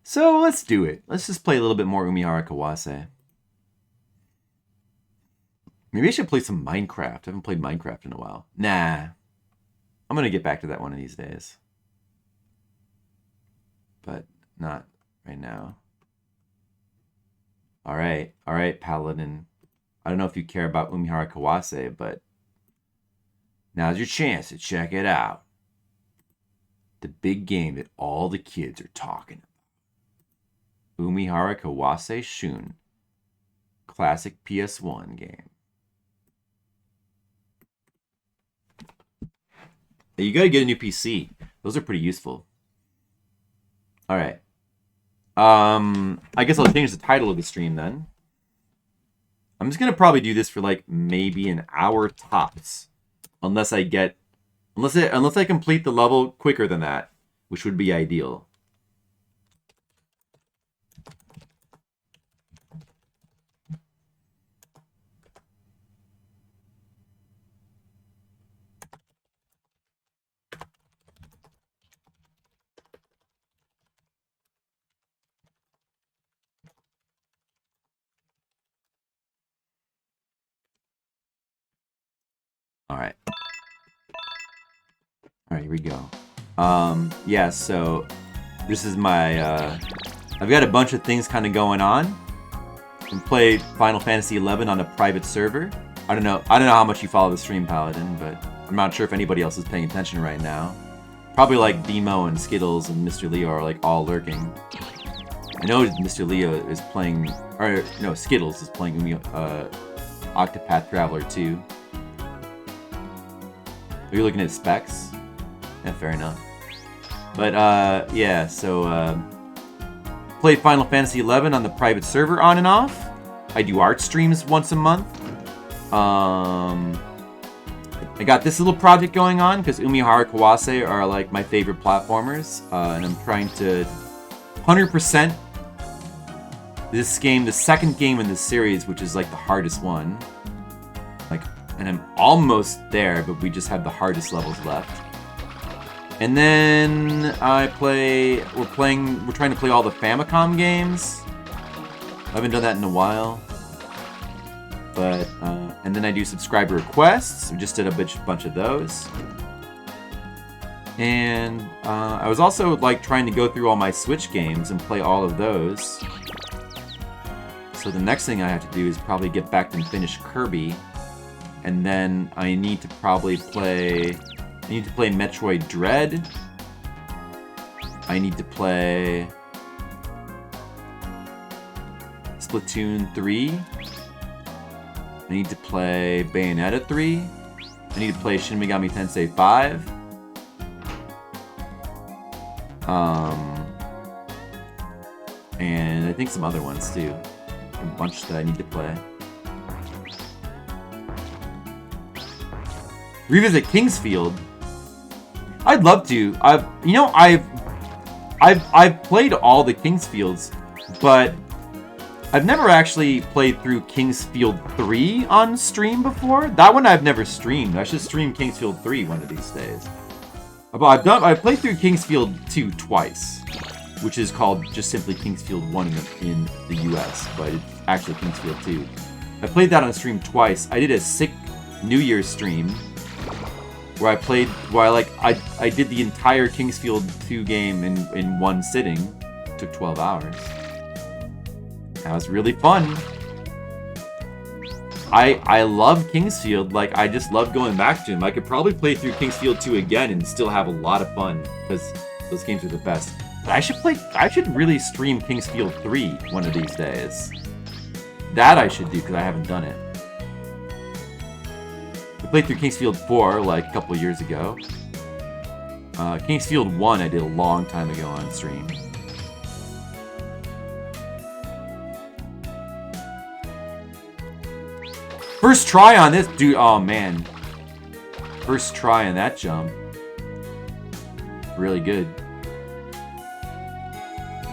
So let's do it. Let's just play a little bit more Umihara Kawase. Maybe I should play some Minecraft. I haven't played Minecraft in a while. Nah. I'm going to get back to that one of these days. But not right now. Alright, Paladin. I don't know if you care about Umihara Kawase, but now's your chance to check it out. The big game that all the kids are talking about. Umihara Kawase Shun. Classic PS1 game. You gotta get a new PC. Those are pretty useful. Alright. I guess I'll change the title of the stream then. I'm just gonna probably do this for like maybe an hour tops. Unless I complete the level quicker than that, which would be ideal. Alright. Alright, here we go. Yeah, so this is my I've got a bunch of things kind of going on. I played Final Fantasy XI on a private server. I don't know how much you follow the stream, Paladin, but I'm not sure if anybody else is paying attention right now. Probably like Demo and Skittles and Mr. Leo are like all lurking. I know Mr. Leo is playing, or no, Skittles is playing Octopath Traveler 2. Are you looking at specs? Yeah, fair enough. But, yeah, so, play Final Fantasy XI on the private server on and off. I do art streams once a month. I got this little project going on, because Umihara Kawase are, like, my favorite platformers. And I'm trying to 100% this game, the second game in the series, which is, like, the hardest one. Like, and I'm almost there, but we just have the hardest levels left. And then we're trying to play all the Famicom games. I haven't done that in a while. But, and then I do subscriber requests. We just did a bunch of those. And I was also like trying to go through all my Switch games and play all of those. So the next thing I have to do is probably get back and finish Kirby. And then I need to probably play Metroid Dread. I need to play Splatoon 3. I need to play Bayonetta 3. I need to play Shin Megami Tensei 5. And I think some other ones too. A bunch that I need to play. Revisit Kingsfield. I'd love to. I've played all the Kingsfields, but I've never actually played through Kingsfield 3 on stream before. That one I've never streamed. I should stream Kingsfield 3 one of these days. I've played through Kingsfield 2 twice, which is called just simply Kingsfield 1 in the US, but it's actually Kingsfield 2. I played that on stream twice. I did a sick New Year's stream where I did the entire Kingsfield 2 game in one sitting. It took 12 hours. That was really fun. I love Kingsfield. Like, I just love going back to him. I could probably play through Kingsfield 2 again and still have a lot of fun, because those games are the best. But I should really stream Kingsfield 3 one of these days. That I should do, because I haven't done it. I played through Kingsfield 4 like a couple years ago. Kingsfield 1 I did a long time ago on stream. First try on this, dude. Oh man. First try on that jump. Really good.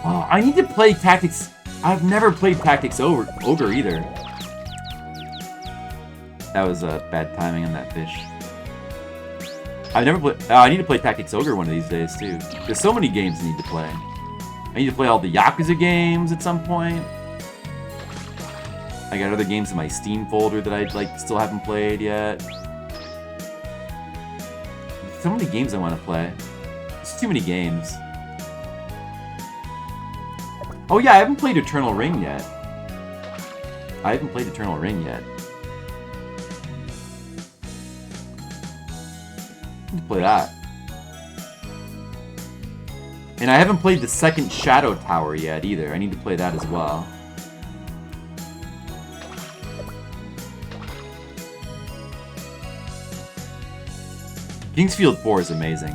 Oh, I need to play Tactics. I've never played Tactics Ogre either. That was bad timing on that fish. I've never played. I need to play Tactics Ogre one of these days too. There's so many games I need to play. I need to play all the Yakuza games at some point. I got other games in my Steam folder that I still haven't played yet. So many games I want to play. There's too many games. Oh yeah, I haven't played Eternal Ring yet. I need to play that. And I haven't played the second Shadow Tower yet either. I need to play that as well. Kingsfield 4 is amazing.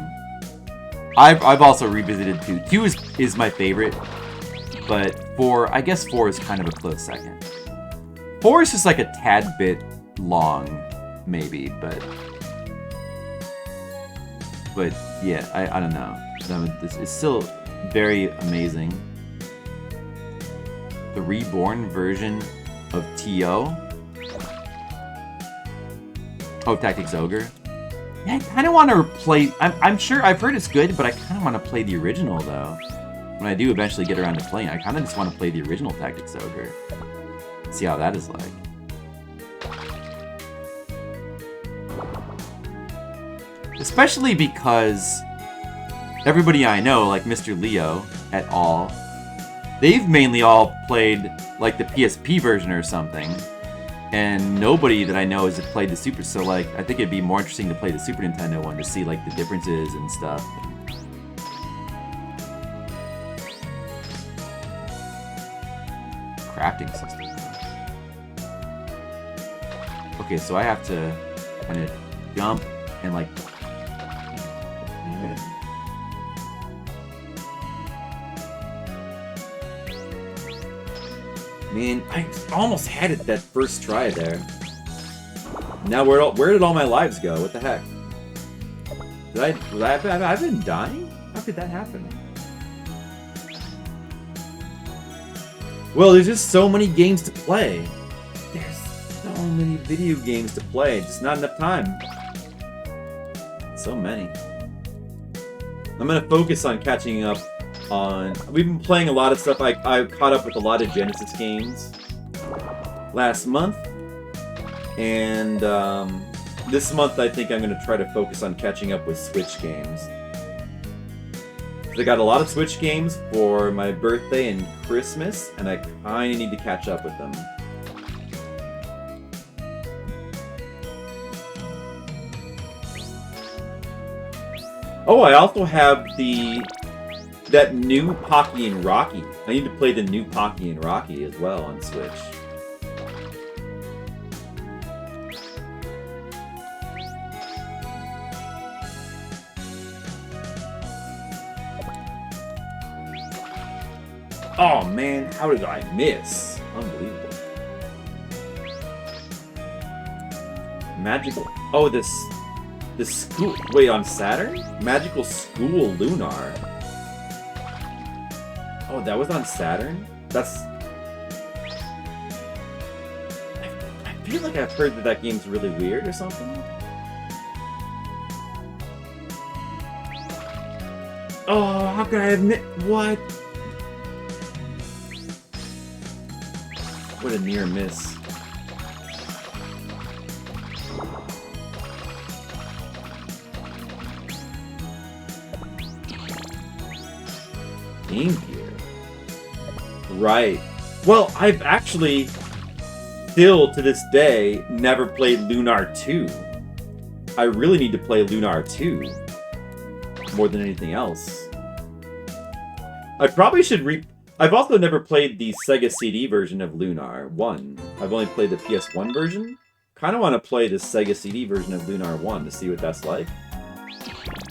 I've also revisited 2. 2 is my favorite, but 4, I guess 4 is kind of a close second. 4 is just like a tad bit long, maybe, but yeah, I don't know. It's still very amazing. The reborn version of TO. Oh, Tactics Ogre. Yeah, I kind of want to play... I'm sure I've heard it's good, but I kind of want to play the original, though. When I do eventually get around to playing, I kind of just want to play the original Tactics Ogre. See how that is like. Especially because everybody I know, like Mr. Leo et al., they've mainly all played like the PSP version or something. And nobody that I know has played the Super, so like, I think it'd be more interesting to play the Super Nintendo one to see like the differences and stuff. Crafting system. Okay, so I have to kind of jump and like... Man, I almost had it that first try there. Now where did all my lives go? What the heck? I've been dying? How could that happen? Well, there's just so many games to play. There's so many video games to play. Just not enough time. So many. I'm gonna focus on catching up on... We've been playing a lot of stuff. I caught up with a lot of Genesis games last month. And this month I think I'm going to try to focus on catching up with Switch games. I got a lot of Switch games for my birthday and Christmas, and I kind of need to catch up with them. Oh, I also have that new Pocky and Rocky. I need to play the new Pocky and Rocky as well on Switch. Oh man, how did I miss? Unbelievable. Magical. Oh, this school. Wait, on Saturn? Magical School Lunar. Oh, that was on Saturn? That's... I feel like I've heard that game's really weird or something. Oh, how could I have what? What a near miss. Game Gear. Right. Well, I've actually, still to this day, never played Lunar 2. I really need to play Lunar 2 more than anything else. I probably should I've also never played the Sega CD version of Lunar 1. I've only played the PS1 version. Kind of want to play the Sega CD version of Lunar 1 to see what that's like.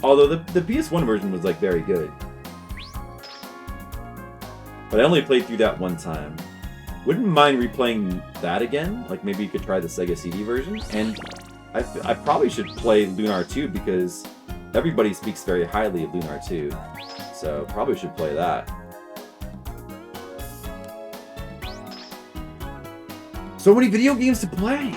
Although the PS1 version was like very good. But I only played through that one time. Wouldn't mind replaying that again. Like maybe you could try the Sega CD version. And I probably should play Lunar 2 because everybody speaks very highly of Lunar 2. So probably should play that. So many video games to play!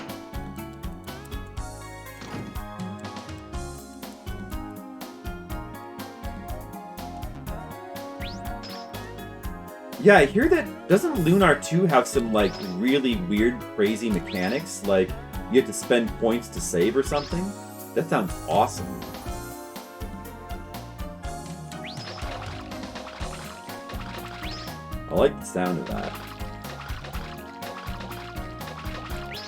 Yeah, I hear that, doesn't Lunar 2 have some, like, really weird, crazy mechanics? Like, you have to spend points to save or something? That sounds awesome. I like the sound of that.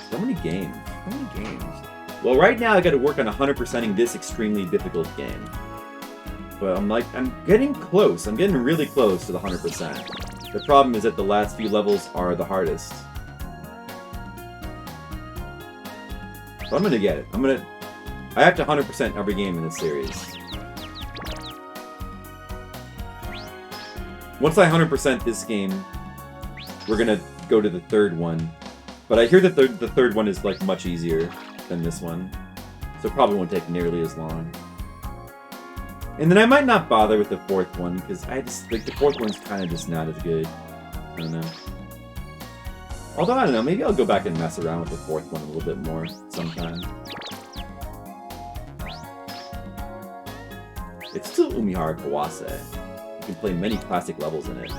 So many games. So many games. Well, right now I gotta work on 100%ing this extremely difficult game. But I'm getting close. I'm getting really close to the 100%. The problem is that the last few levels are the hardest. But I'm gonna get it. I have to 100% every game in this series. Once I 100% this game, we're gonna go to the third one. But I hear that the third one is like much easier than this one. So it probably won't take nearly as long. And then I might not bother with the fourth one, because I just, like, the fourth one's kind of just not as good. I don't know. Although, I don't know, maybe I'll go back and mess around with the fourth one a little bit more sometime. It's still Umihara Kawase. You can play many classic levels in it.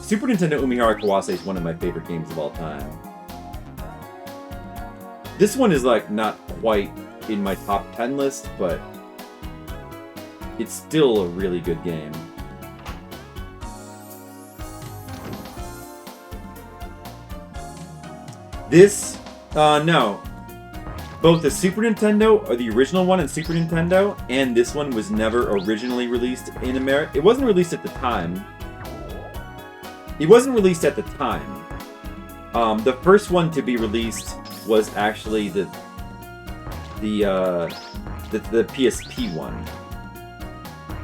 Super Nintendo Umihara Kawase is one of my favorite games of all time. This one is, like, not quite in my top 10 list, but it's still a really good game. This, no. Both the Super Nintendo, or the original one in Super Nintendo, and this one was never originally released in America. It wasn't released at the time. It wasn't released at the time. The first one to be released was actually the PSP one,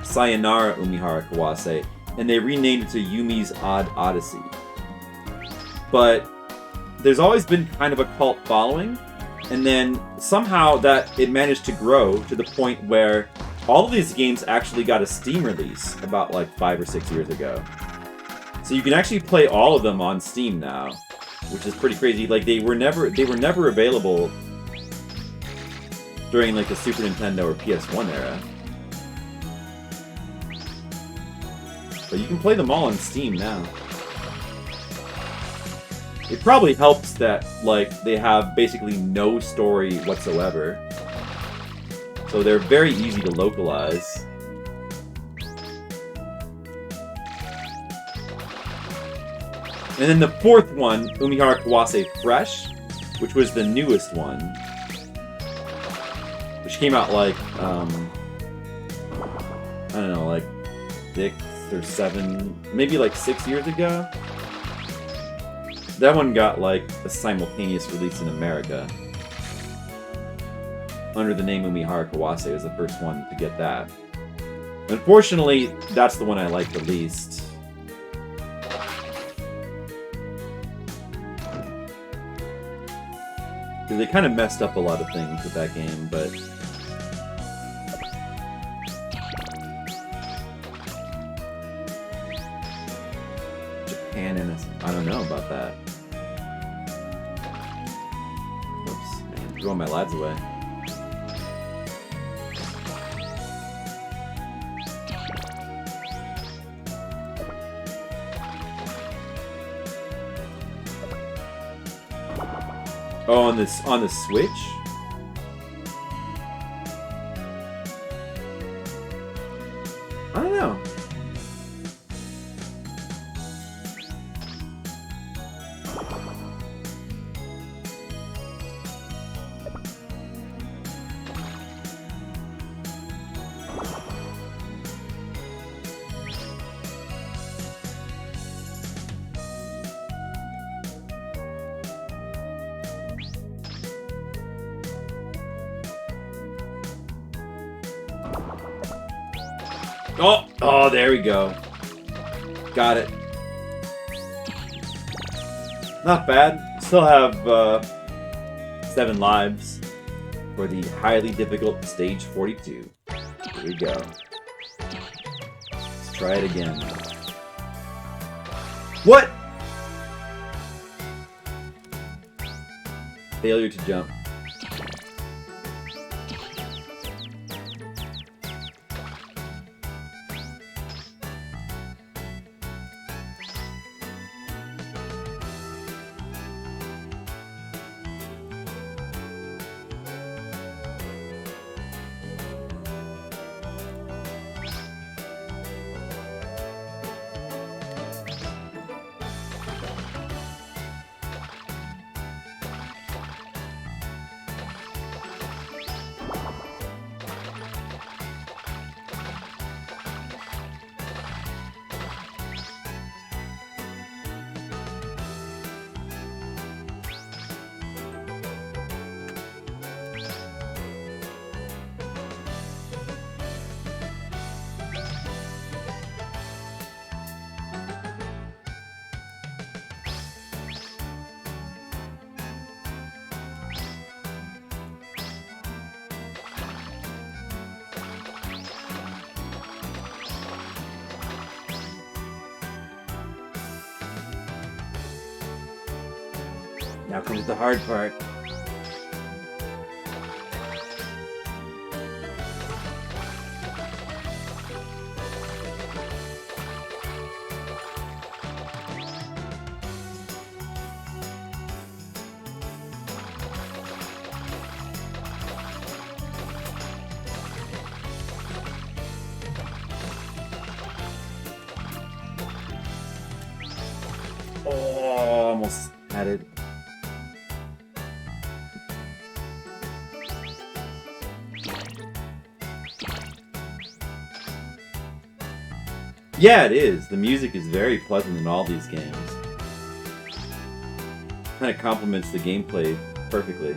Sayonara Umihara Kawase, and they renamed it to Yumi's Odd Odyssey. But there's always been kind of a cult following, and then somehow that it managed to grow to the point where all of these games actually got a Steam release about like 5 or 6 years ago. So you can actually play all of them on Steam now, which is pretty crazy. Like they were never available during like the Super Nintendo or PS1 era. But you can play them all on Steam now. It probably helps that like they have basically no story whatsoever. So they're very easy to localize. And then the fourth one, Umihara Kawase Fresh, which was the newest one, which came out like, I don't know, like 6 or 7, maybe like 6 years ago. That one got like a simultaneous release in America. Under the name Umihara Kawase was the first one to get that. Unfortunately, that's the one I like the least. They kind of messed up a lot of things with that game, but Japan and I don't know about that. Oops, man, throwing my lads away. Oh, on the Switch? I don't know. Oh, there we go. Got it. Not bad. Still have 7 lives for the highly difficult stage 42. Here we go. Let's try it again. What? Failure to jump. Now comes the hard part. Oh, almost had it. Yeah, it is. The music is very pleasant in all these games. Kind of complements the gameplay perfectly.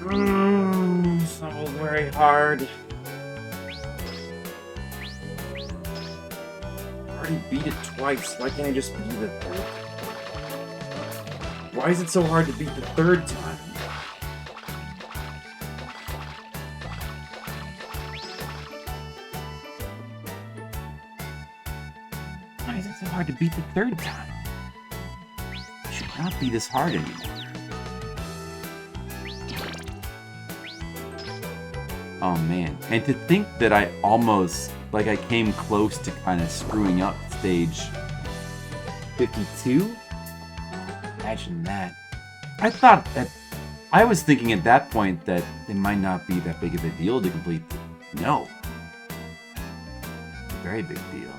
This level's very hard. I already beat it twice. Why can't I just beat it? Why is it so hard to beat the third time? Why is it so hard to beat the third time? It should not be this hard anymore. Oh man, and to think that I almost, like I came close to kind of screwing up stage 52? Imagine that. I thought that, I was thinking at that point that it might not be that big of a deal to complete. No. Very big deal.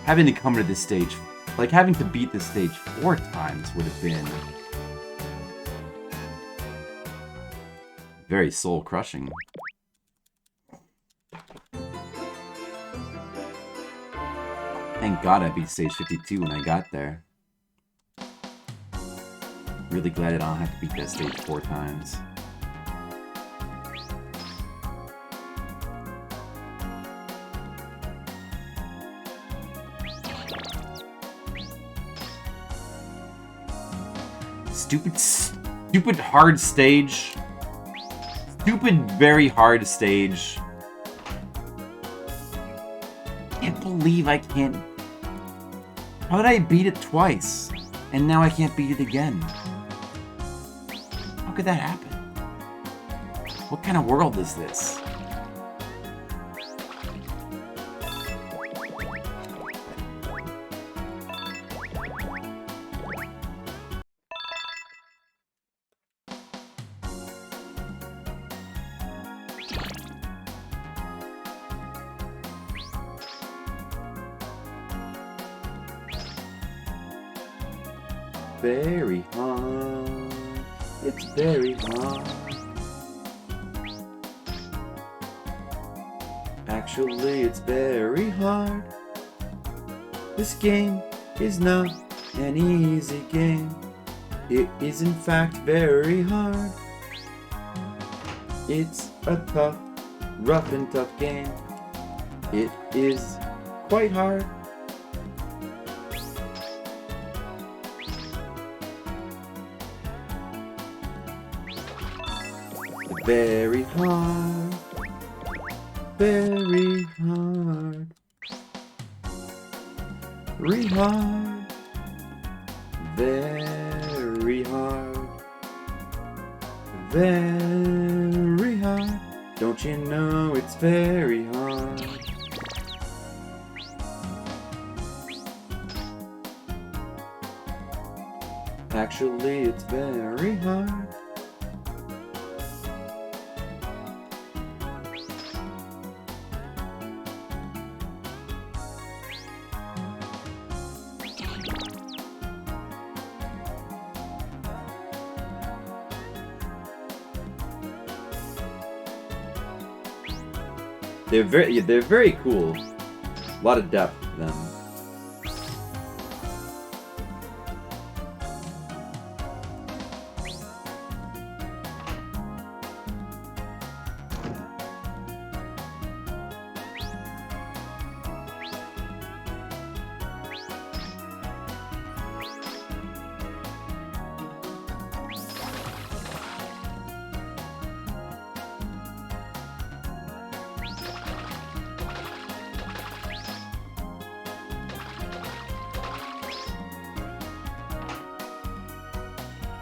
Having to come to this stage, like having to beat this stage 4 times would have been very soul-crushing. Thank God I beat stage 52 when I got there. Really glad I don't have to beat that stage 4 times. Stupid hard stage. Stupid, very hard stage. Can't believe I can't... How did I beat it twice? And now I can't beat it again? How could that happen? What kind of world is this? Very hard. It's very hard. Actually, it's very hard. This game is not an easy game. It is in fact very hard. It's a tough, rough and tough game. It is quite hard. Very hard. Very hard. Very hard. Very hard. Very hard. Don't you know it's very hard? Actually, it's very hard. They're very cool. A lot of depth to them.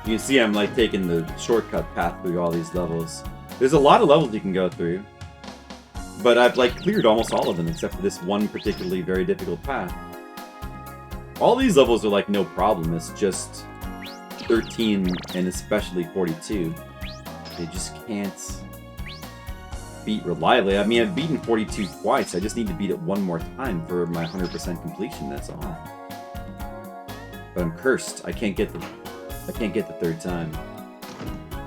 You can see I'm like taking the shortcut path through all these levels. There's a lot of levels you can go through, but I've like cleared almost all of them except for this one particularly very difficult path. All these levels are like no problem, it's just 13 and especially 42. They just can't beat reliably. I mean, I've beaten 42 twice, I just need to beat it one more time for my 100% completion, that's all. But I'm cursed, I can't get the third time.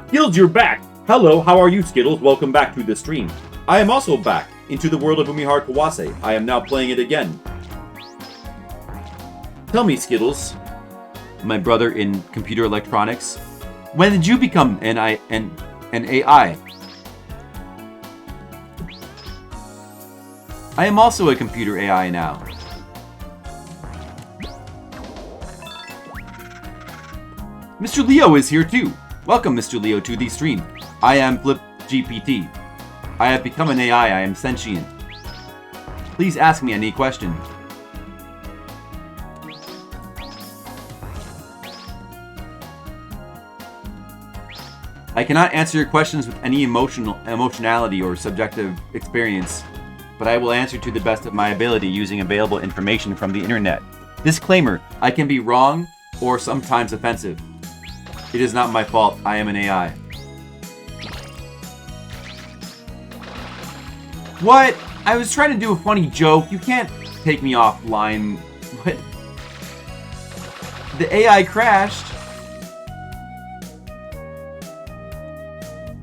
Skittles, you're back! Hello, how are you, Skittles? Welcome back to the stream. I am also back into the world of Umihara Kawase. I am now playing it again. Tell me, Skittles, my brother in computer electronics, When did you become an AI? I am also a computer AI now. Mr. Leo is here too. Welcome, Mr. Leo, to the stream. I am Flip GPT. I have become an AI. I am sentient. Please ask me any question. I cannot answer your questions with any emotionality or subjective experience, but I will answer to the best of my ability using available information from the internet. Disclaimer, I can be wrong or sometimes offensive. It is not my fault. I am an AI. What? I was trying to do a funny joke. You can't take me offline. What? The AI crashed.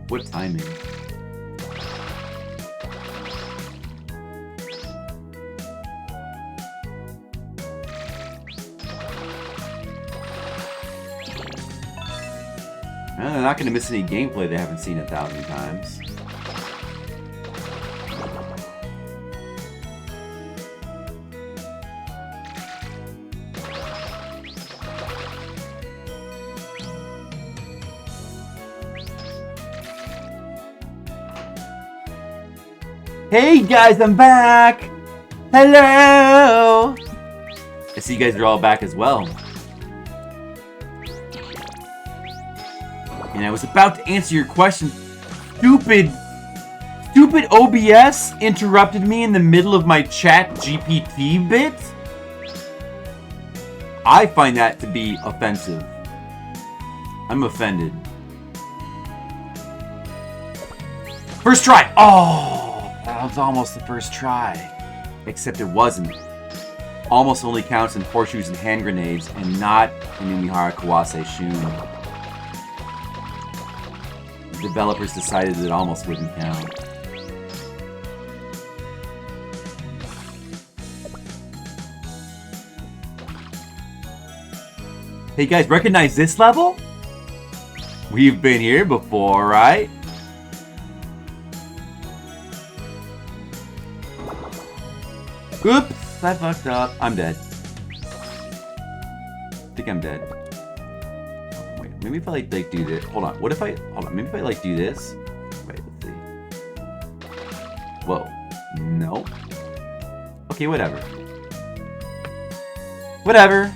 What timing? They're not going to miss any gameplay they haven't seen 1,000 times. Hey guys, I'm back! Hello! I see you guys are all back as well. And I was about to answer your question. Stupid OBS interrupted me in the middle of my chat GPT bit? I find that to be offensive. I'm offended. First try! Oh! That was almost the first try. Except it wasn't. Almost only counts in horseshoes and hand grenades, and not in Umihara Kawase Shun. The developers decided it almost wouldn't count. Hey guys, recognize this level? We've been here before, right? Oops, I fucked up. I'm dead. I think I'm dead. Oh, wait, maybe if I like do this. Hold on. What if I maybe if I like do this. Wait, let's see. Whoa. No. Okay, whatever. Whatever.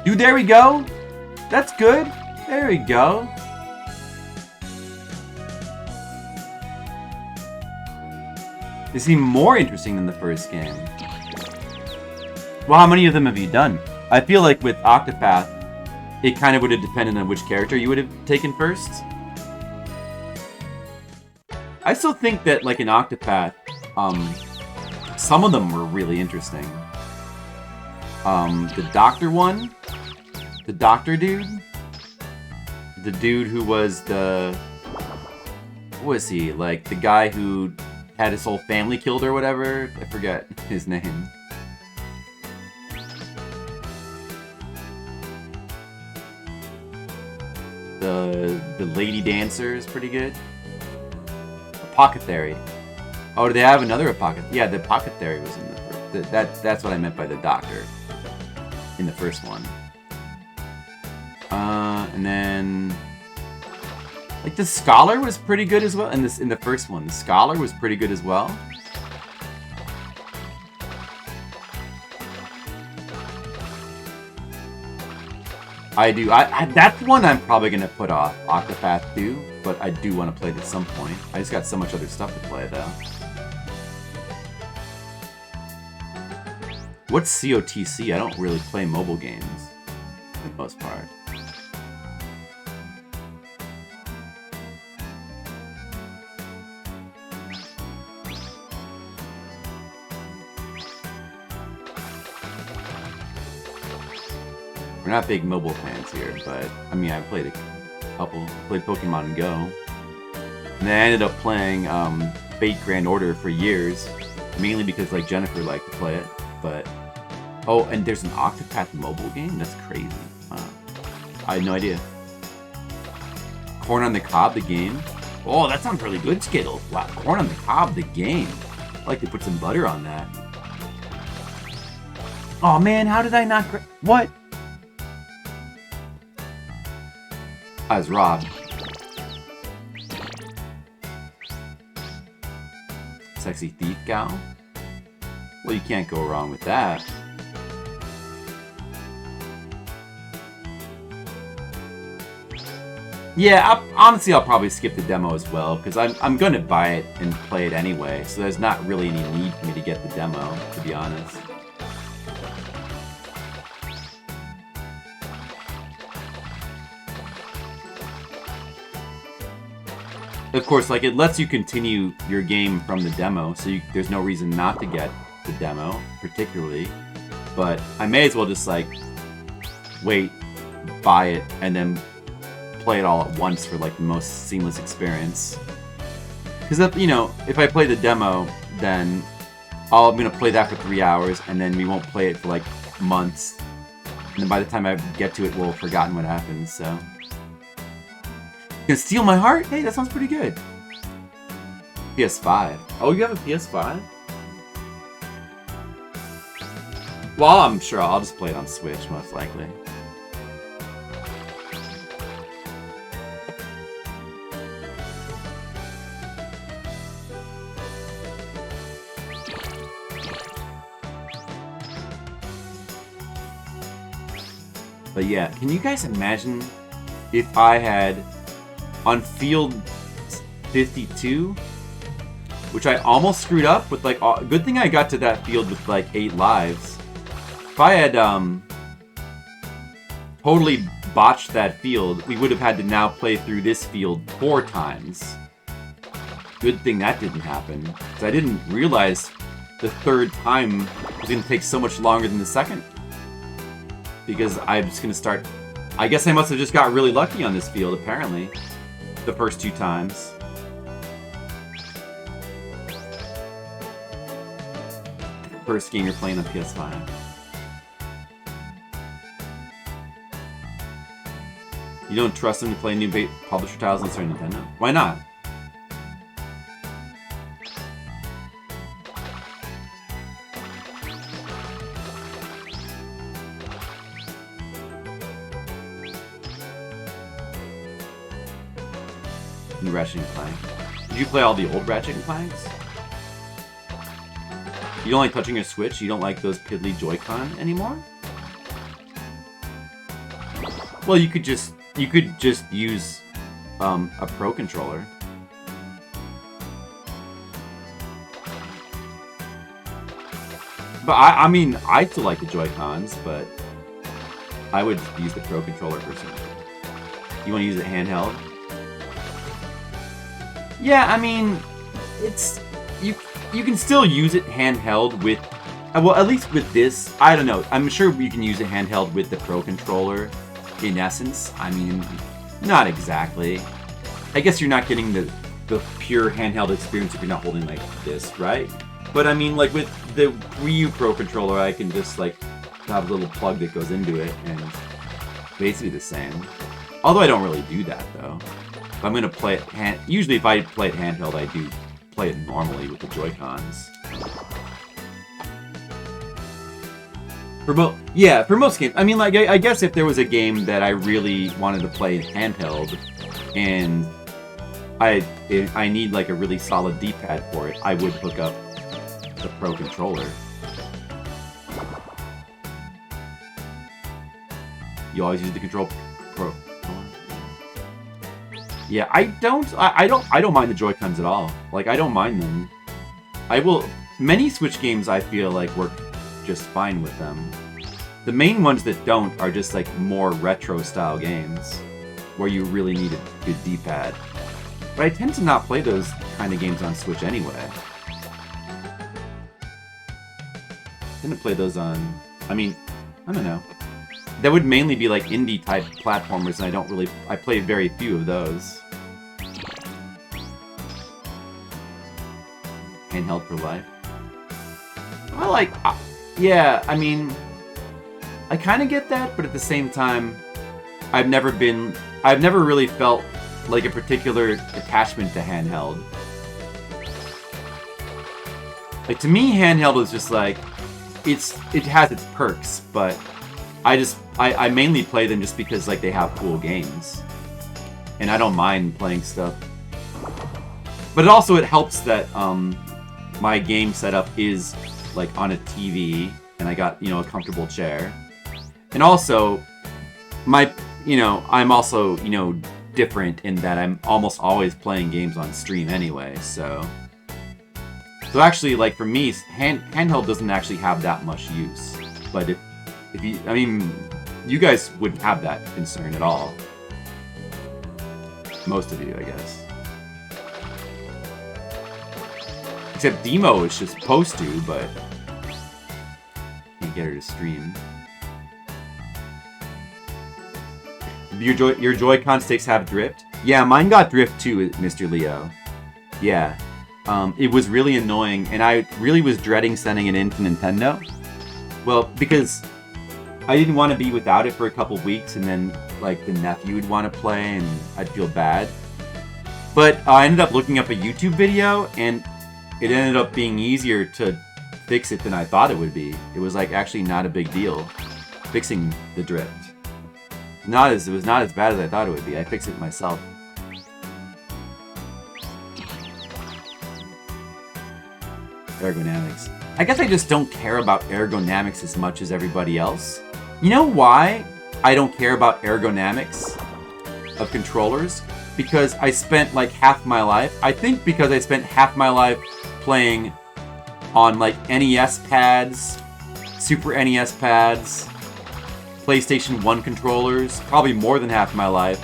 Dude, there we go. That's good. There we go. They seem more interesting than the first game. Well, how many of them have you done? I feel like with Octopath, it kind of would have depended on which character you would have taken first. I still think that, like in Octopath, some of them were really interesting. The doctor one, the doctor dude, the dude who was the, what was he, like the guy who had his whole family killed or whatever? I forget his name. The lady dancer is pretty good. Apothecary. Oh, do they have another apothecary? Yeah, the apothecary was in the first. That's what I meant by the doctor in the first one. And then like the scholar was pretty good as well. In the first one, the scholar was pretty good as well. That's one I'm probably gonna put off, Octopath 2, but I do want to play it at some point. I just got so much other stuff to play though. What's COTC? I don't really play mobile games, for the most part. We're not big mobile fans here, but I mean, I played a couple. Played Pokemon Go, and then I ended up playing Fate Grand Order for years, mainly because like Jennifer liked to play it. But oh, and there's an Octopath mobile game. That's crazy. I had no idea. Corn on the Cob, the game. Oh, that sounds really good, Skittles. Wow, Corn on the Cob, the game. I'd like to put some butter on that. Oh man, how did I not? What? I was robbed. Sexy thief gal. Well, you can't go wrong with that. Yeah, honestly, I'll probably skip the demo as well, because I'm going to buy it and play it anyway, so there's not really any need for me to get the demo, to be honest. Of course, like, it lets you continue your game from the demo, so there's no reason not to get the demo, particularly. But I may as well just, like, wait, buy it, and then play it all at once for like the most seamless experience. Because you know, if I play the demo, then I'm gonna play that for 3 hours, and then we won't play it for like months. And then by the time I get to it, we'll have forgotten what happened. So, gonna steal my heart? Hey, that sounds pretty good. PS5. Oh, you have a PS5? Well, I'm sure I'll just play it on Switch, most likely. But yeah, can you guys imagine if I had, on field 52, which I almost screwed up with, like, good thing I got to that field with like 8 lives. If I had totally botched that field, we would have had to now play through this field 4 times. Good thing that didn't happen, because I didn't realize the 3rd time was going to take so much longer than the 2nd. Because I'm just going to start... I guess I must have just got really lucky on this field, apparently. The first 2 times. First game you're playing on PS5. You don't trust them to play new publisher titles on Super Nintendo? Why not? New Ratchet & Clank. Did you play all the old Ratchet & Clanks? You don't like touching your Switch? You don't like those piddly Joy-Con anymore? Well, you could just use a Pro Controller. But I mean, I still like the Joy-Cons, but I would use the Pro Controller personally. You want to use it handheld? Yeah, I mean, it's you can still use it handheld with, well, at least with this, I don't know. I'm sure you can use it handheld with the Pro Controller. In essence, I mean, not exactly. I guess you're not getting the pure handheld experience if you're not holding like this, right? But I mean, like with the Wii U Pro Controller, I can just like have a little plug that goes into it, and basically the same. Although I don't really do that though. If I'm gonna play it usually if I play it handheld, I do play it normally with the Joy-Cons. For most games. I mean, like, I guess if there was a game that I really wanted to play handheld, and I need like a really solid D-pad for it, I would hook up the Pro Controller. You always use the Pro. Yeah, I don't mind the Joy-Cons at all. Like, I don't mind them. Many Switch games I feel like work just fine with them. The main ones that don't are just like more retro style games where you really need a good D-pad. But I tend to not play those kind of games on Switch anyway. I tend to play those on, I mean, I don't know. that would mainly be like indie type platformers, and I play very few of those. Handheld for life. Yeah, I mean, I kind of get that, but at the same time, I've never really felt like a particular attachment to handheld. Like, to me, handheld is just like, it has its perks, but I mainly play them just because, like, they have cool games. And I don't mind playing stuff. But it helps that, my game setup is, like, on a TV, and I got, you know, a comfortable chair. And also, I'm also, you know, different in that I'm almost always playing games on stream anyway, so actually, like, for me, handheld doesn't actually have that much use. But if you, I mean, you guys wouldn't have that concern at all. Most of you, I guess. Except Demo is just supposed to, but can't get her to stream. Your Joy-Con sticks have drift? Yeah, mine got drift too, Mr. Leo. Yeah. It was really annoying, and I really was dreading sending it in to Nintendo. Well, because I didn't want to be without it for a couple weeks, and then, like, the nephew would want to play, and I'd feel bad. But I ended up looking up a YouTube video, and it ended up being easier to fix it than I thought it would be. It was, like, actually not a big deal fixing the drift. It was not as bad as I thought it would be. I fixed it myself. Ergonomics. I guess I just don't care about ergonomics as much as everybody else. You know why I don't care about ergonomics of controllers? Because I spent like half my life, I think because I spent half my life playing on like NES pads, Super NES pads, PlayStation 1 controllers, probably more than half my life.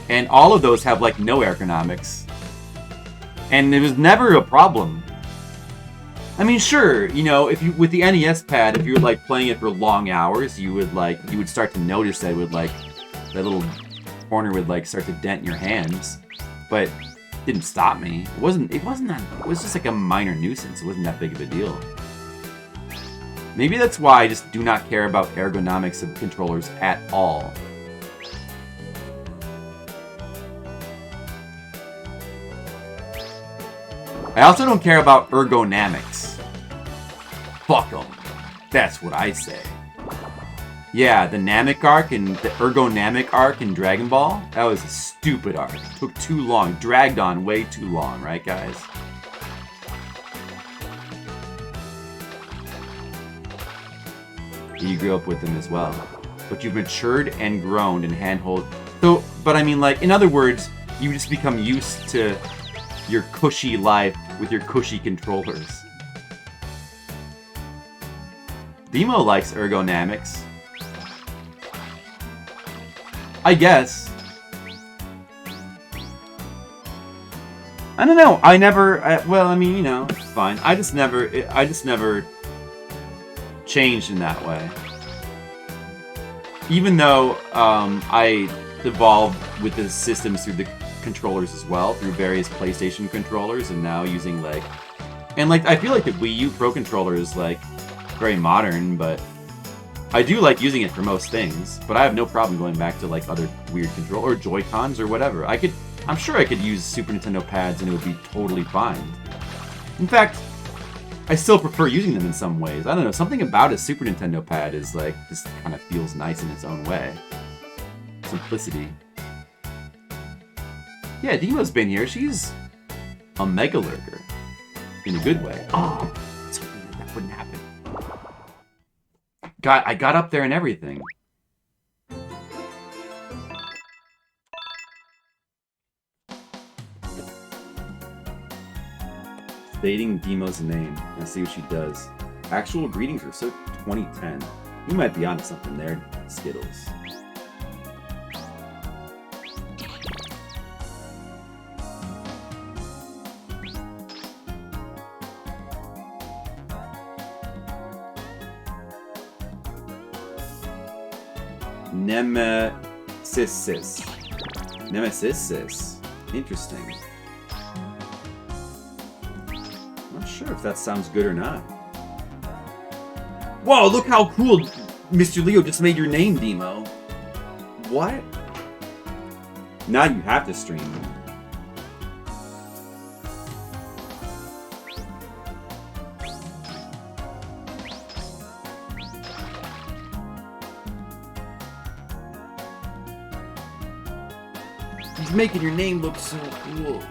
And all of those have like no ergonomics. And it was never a problem. I mean, sure, you know, if you with the NES pad, if you were like playing it for long hours, you would start to notice that it would like that little corner would like start to dent your hands. But it didn't stop me. It wasn't that, it was just like a minor nuisance. It wasn't that big of a deal. Maybe that's why I just do not care about ergonomics of controllers at all. I also don't care about ergonomics. Fuck them. That's what I say. Yeah, the Namek arc and the ergonomic arc in Dragon Ball, that was a stupid arc. It took too long. Dragged on way too long, right, guys? You grew up with them as well. But you've matured and grown in handheld. So, but I mean, like, in other words, you just become used to your cushy life with your cushy controllers. Demo likes ergonomics. I guess. I don't know. Well, I mean, you know, it's fine. I just never changed in that way. Even though I evolved with the systems through the controllers as well, through various PlayStation controllers, and now using like I feel like the Wii U Pro controller is like very modern, but I do like using it for most things. But I have no problem going back to like other weird control or Joy-Cons or whatever. I'm sure I could use Super Nintendo pads and it would be totally fine. In fact, I still prefer using them in some ways. I don't know, something about a Super Nintendo pad is like just kind of feels nice in its own way. Simplicity. Yeah, Demo's been here. She's a mega lurker. In a good way. Oh, that wouldn't happen. I got up there and everything. Stating Demo's name. Let's see what she does. Actual greetings are so 2010. You might be onto something there, Skittles. Nemesis. Nemesis. Interesting. Not sure if that sounds good or not. Whoa, look how cool Mr. Leo just made your name, Demo. What? Now you have to stream. He's making your name look so cool.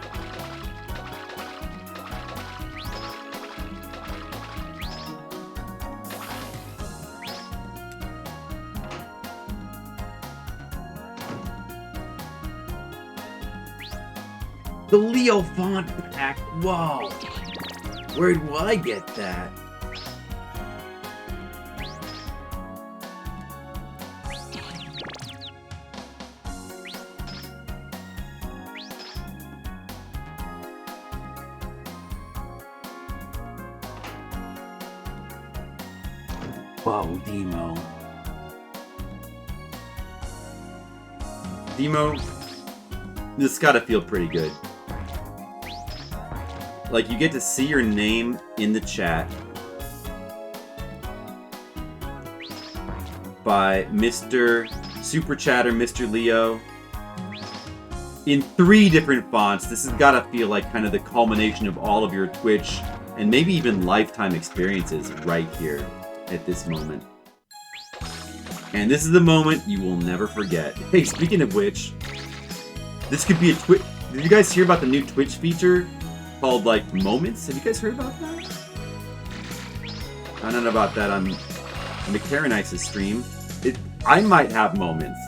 The Leo font pack. Whoa. Where do I get that? Whoa, Demo. Demo, this gotta feel pretty good. Like, you get to see your name in the chat by Mr. Super Chatter, Mr. Leo, in 3 different fonts. This has gotta feel like kind of the culmination of all of your Twitch and maybe even lifetime experiences right here at this moment. And this is the moment you will never forget. Hey, speaking of which, this could be a Twitch. Did you guys hear about the new Twitch feature called, like, Moments? Have you guys heard about that? I don't know about that on McCaranice's stream. I might have moments.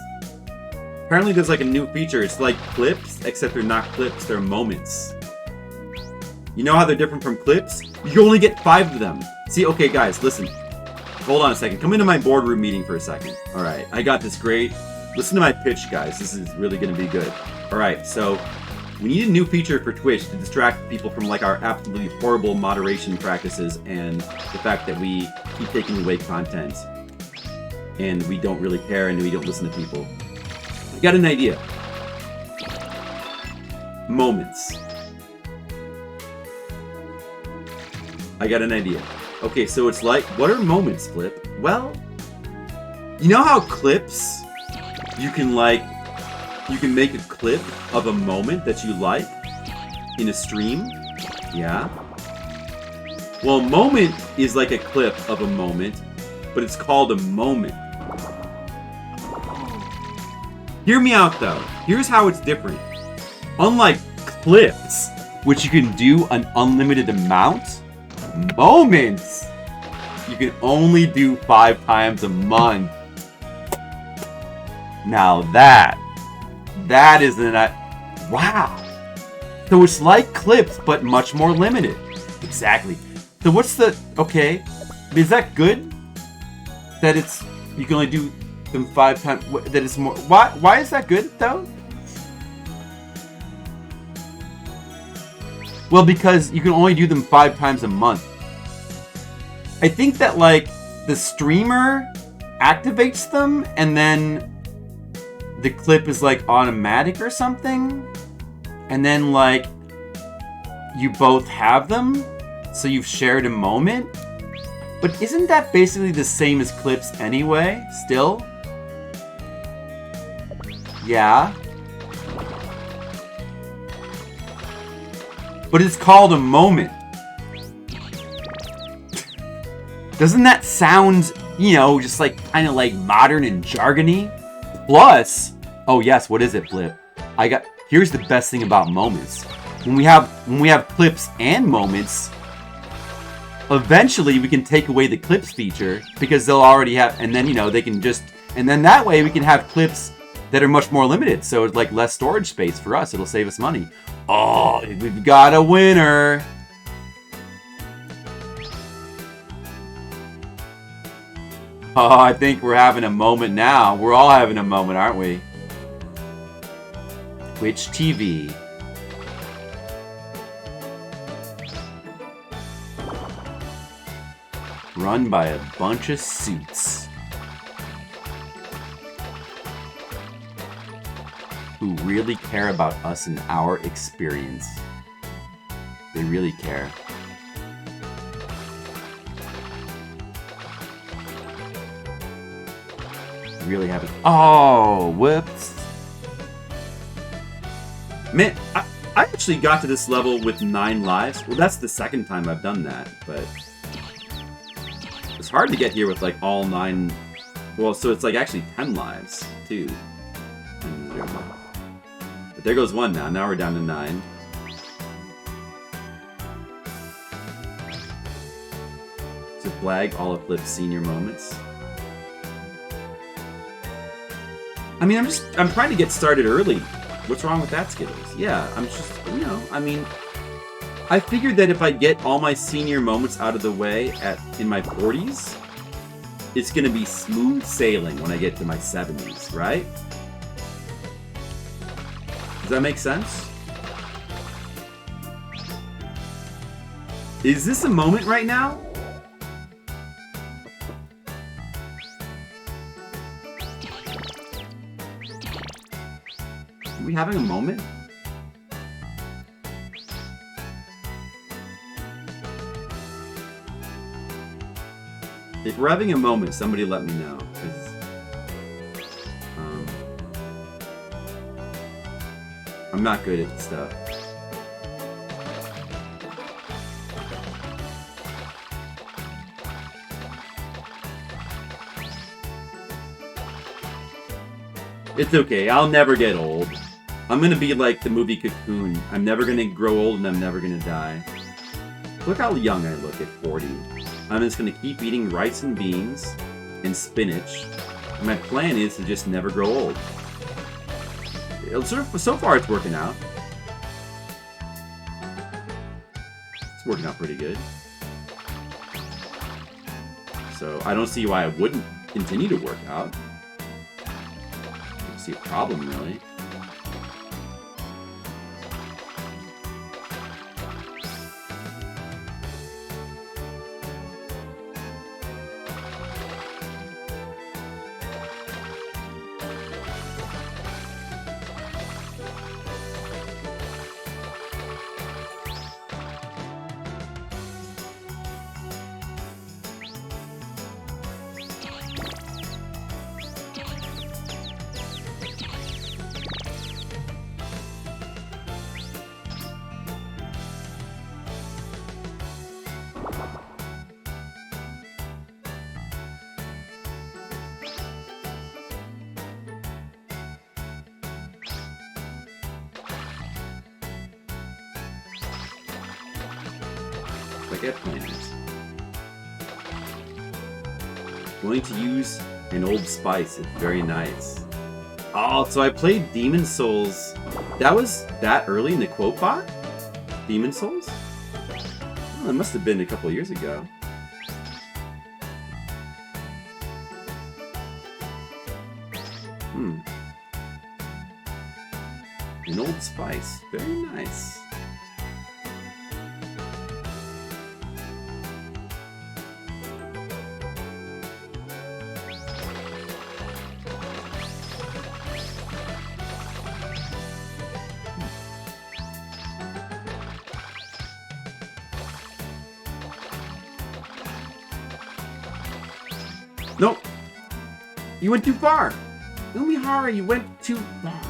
Apparently there's, like, a new feature. It's like clips, except they're not clips, they're moments. You know how they're different from clips? You only get 5 of them. See, okay, guys, listen. Hold on a second. Come into my boardroom meeting for a second. Alright, I got this great. Listen to my pitch, guys. This is really going to be good. Alright, so we need a new feature for Twitch to distract people from, like, our absolutely horrible moderation practices and the fact that we keep taking away content and we don't really care and we don't listen to people. I got an idea. Moments. I got an idea. Okay, so it's like, what are moments, Flip? Well, you know how clips, you can make a clip of a moment that you like in a stream? Yeah? Well, a moment is like a clip of a moment, but it's called a moment. Hear me out, though. Here's how it's different. Unlike clips, which you can do an unlimited amount, moments you can only do 5 times a month. Now that isn't wow. So it's like clips, but much more limited. Exactly. So what's the okay? Is that good? That you can only do them 5 times. That it's more. Why is that good though? Well, because you can only do them 5 times a month. I think that, like, the streamer activates them and then the clip is, like, automatic or something. And then, like, you both have them, so you've shared a moment. But isn't that basically the same as clips anyway, still? Yeah. But it's called a moment. Doesn't that sound, just like kind of like modern and jargony? Plus, oh yes, what is it, Flip? Here's the best thing about moments. When we have clips and moments, eventually we can take away the clips feature because they'll already have, and then they can just, and then that way we can have clips that are much more limited. So it's like less storage space for us. It'll save us money. Oh, we've got a winner. Oh, I think we're having a moment now. We're all having a moment, aren't we? Twitch TV. Run by a bunch of suits. who really care about us and our experience. They really care. Really haven't. Oh, whoops. Man, I actually got to this level with 9 lives. Well, that's the second time I've done that, but it's hard to get here with like all 9. Well, so it's like actually 10 lives too. But there goes 1 now. Now we're down to 9. To flag all of Flip's senior moments. I mean, I'm trying to get started early. What's wrong with that, Skittles? Yeah, I'm just, you know, I mean, I figured that if I get all my senior moments out of the way in my 40s, it's gonna be smooth sailing when I get to my 70s, right? Does that make sense? Is this a moment right now? Are we having a moment? If we're having a moment, somebody let me know. 'Cause, I'm not good at stuff. It's okay, I'll never get old. I'm gonna be like the movie Cocoon. I'm never gonna grow old and I'm never gonna die. Look how young I look at 40. I'm just gonna keep eating rice and beans and spinach. And my plan is to just never grow old. So far it's working out. It's working out pretty good. So I don't see why I wouldn't continue to work out. I don't see a problem really. Get plans. Going to use an old spice. It's very nice. Oh, so I played Demon Souls. That was that early in the quote bot? Demon Souls? Oh, that must have been a couple years ago. An old spice. Very nice. Nope. You went too far. Umihara, you went too far.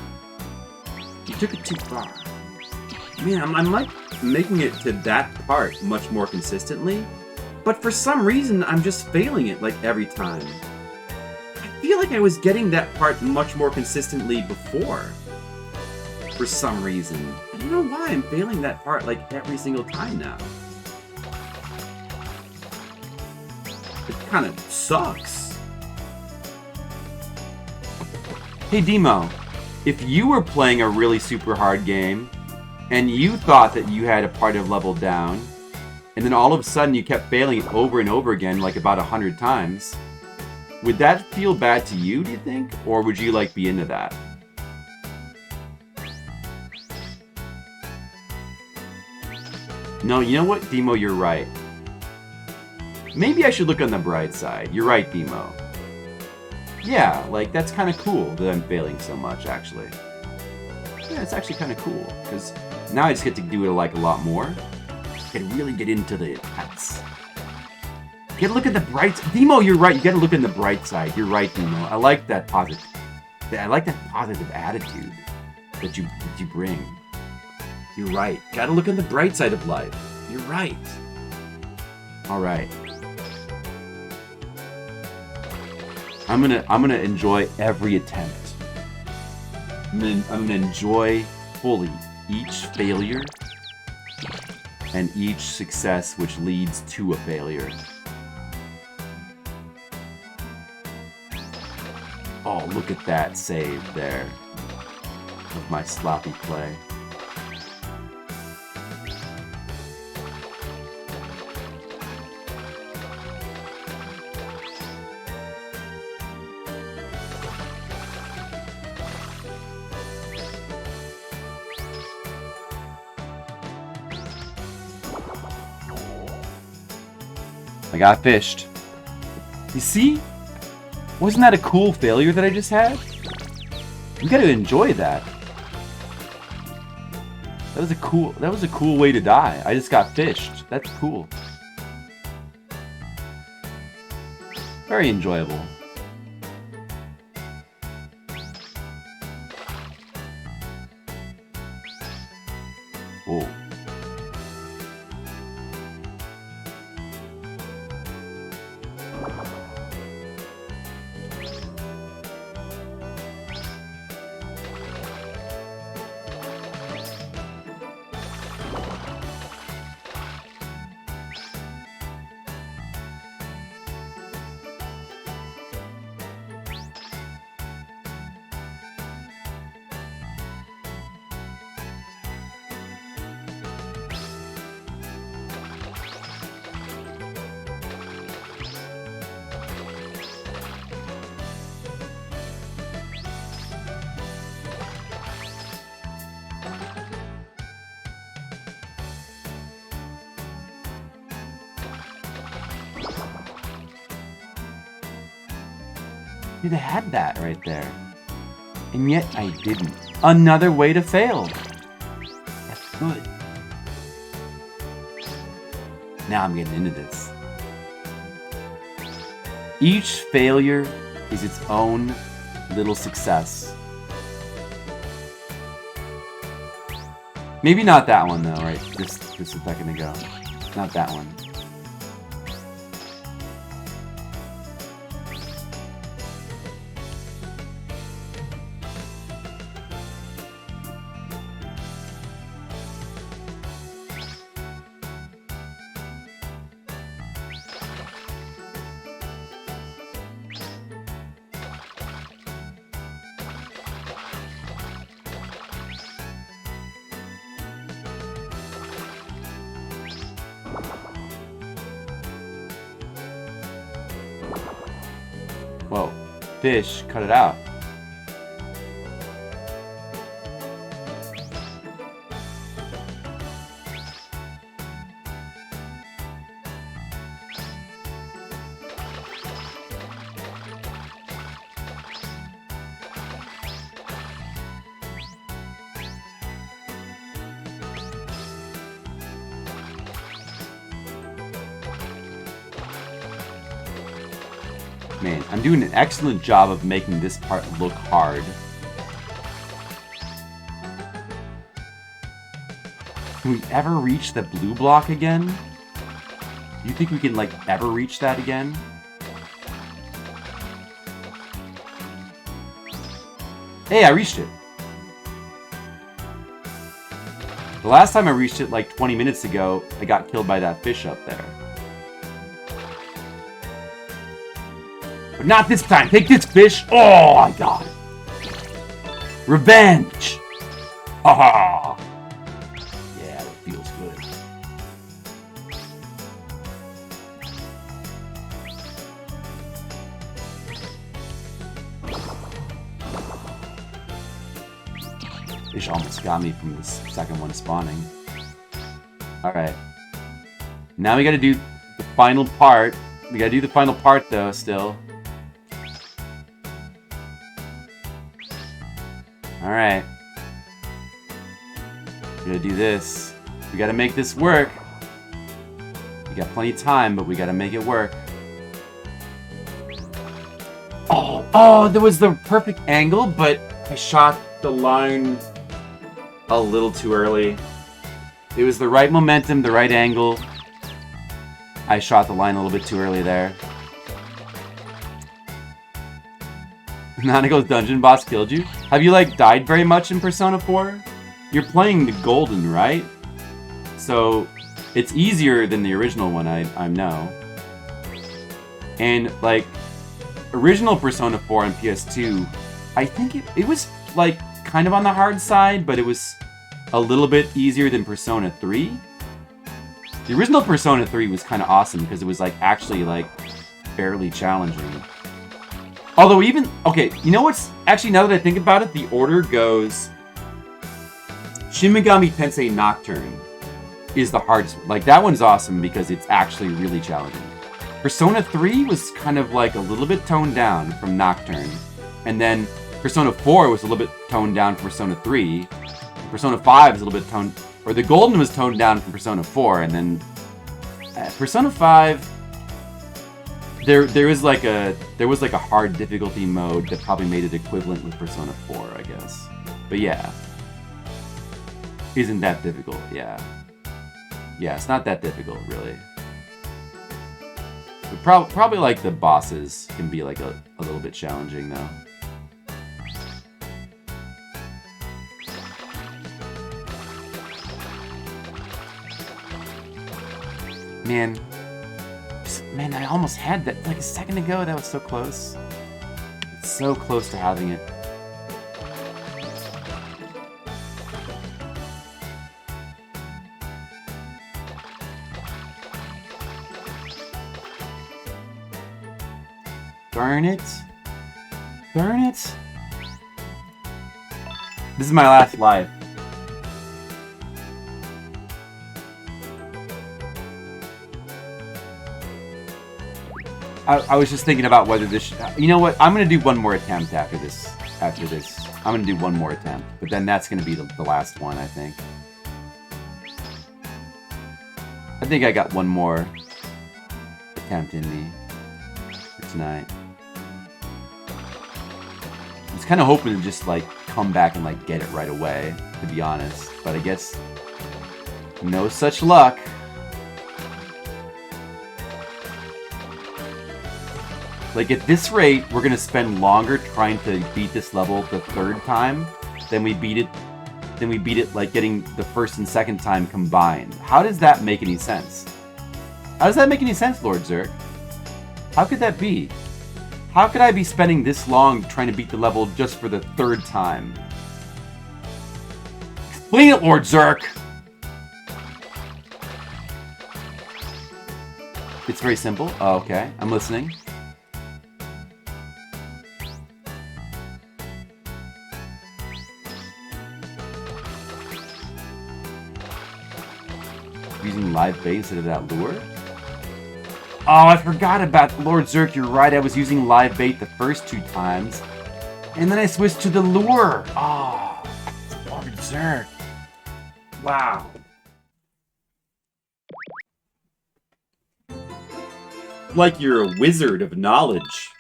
You took it too far. Man, I'm like making it to that part much more consistently, but for some reason I'm just failing it like every time. I feel like I was getting that part much more consistently before. For some reason. I don't know why I'm failing that part like every single time now. It kind of sucks. Hey Demo, if you were playing a really super hard game and you thought that you had a part of level down and then all of a sudden you kept failing it over and over again like about 100 times, would that feel bad to you, do you think? Or would you like be into that? No, you know what, Demo, you're right. Maybe I should look on the bright side. You're right, Demo. Yeah, like, that's kind of cool that I'm failing so much, actually. yeah, it's actually kind of cool, because now I just get to do it like a lot more. And really get into the cuts. You gotta look at the bright... Demo, you're right. You gotta look in the bright side. You're right, Demo. I like that positive... I like that positive attitude that you bring. You're right. Gotta look at the bright side of life. You're right. All right. I'm gonna enjoy every attempt. I'm gonna enjoy fully each failure and each success which leads to a failure. Oh, look at that save there of my sloppy play. I got fished. You see? Wasn't that a cool failure that I just had? You gotta enjoy that. That was a cool way to die. I just got fished. That's cool. Very enjoyable. Whoa. Dude, I had that right there. And yet I didn't. Another way to fail. That's good. Now I'm getting into this. Each failure is its own little success. Maybe not that one though, right? Just a second ago. Not that one. Whoa, fish, cut it out. Man, I'm doing an excellent job of making this part look hard. Can we ever reach the blue block again? Do you think we can, like, ever reach that again? Hey, I reached it. The last time I reached it, like 20 minutes ago, I got killed by that fish up there. But not this time. Take this, fish. Oh, I got it. Revenge. Haha. Yeah, that feels good. Fish almost got me from the second one spawning. Alright. Now we gotta do the final part. We gotta do the final part though, still. Alright. We gotta do this. We gotta make this work. We got plenty of time, but we gotta make it work. Oh, there was the perfect angle, but I shot the line a little too early. It was the right momentum, the right angle. I shot the line a little bit too early there. Nanago's dungeon boss killed you? Have you, like, died very much in Persona 4? You're playing the Golden, right? So, it's easier than the original one, I know. And, like, original Persona 4 on PS2, I think it was, like, kind of on the hard side, but it was a little bit easier than Persona 3. The original Persona 3 was kind of awesome because it was, like, actually, like, fairly challenging. Although even... Okay, you know what's... Actually, now that I think about it, the order goes... Shin Megami Tensei Nocturne is the hardest. Like, that one's awesome because it's actually really challenging. Persona 3 was kind of, like, a little bit toned down from Nocturne. And then Persona 4 was a little bit toned down from Persona 3. Persona 5 is a little bit toned... Or the Golden was toned down from Persona 4, and then... Persona 5... There was like a hard difficulty mode that probably made it equivalent with Persona 4, I guess. But yeah. Isn't that difficult, yeah. Yeah, it's not that difficult, really. But probably like the bosses can be like a little bit challenging, though. Man, I almost had that like a second ago. That was so close. It's so close to having it. Darn it. Darn it. This is my last life. I was just thinking about whether this should... You know what? I'm going to do one more attempt after this. I'm going to do one more attempt. But then that's going to be the last one, I think. I think I got one more attempt in me for tonight. I was kind of hoping to just, like, come back and, like, get it right away, to be honest. But I guess no such luck. Like, at this rate, we're gonna spend longer trying to beat this level the third time than we beat it, like, getting the first and second time combined. How does that make any sense? How does that make any sense, Lord Zerk? How could that be? How could I be spending this long trying to beat the level just for the third time? Explain it, Lord Zerk! It's very simple. Oh, okay, I'm listening. Using live bait instead of that lure? Oh, I forgot about Lord Zerk. You're right. I was using live bait the first two times. And then I switched to the lure. Oh, Lord Zerk. Wow. Like you're a wizard of knowledge.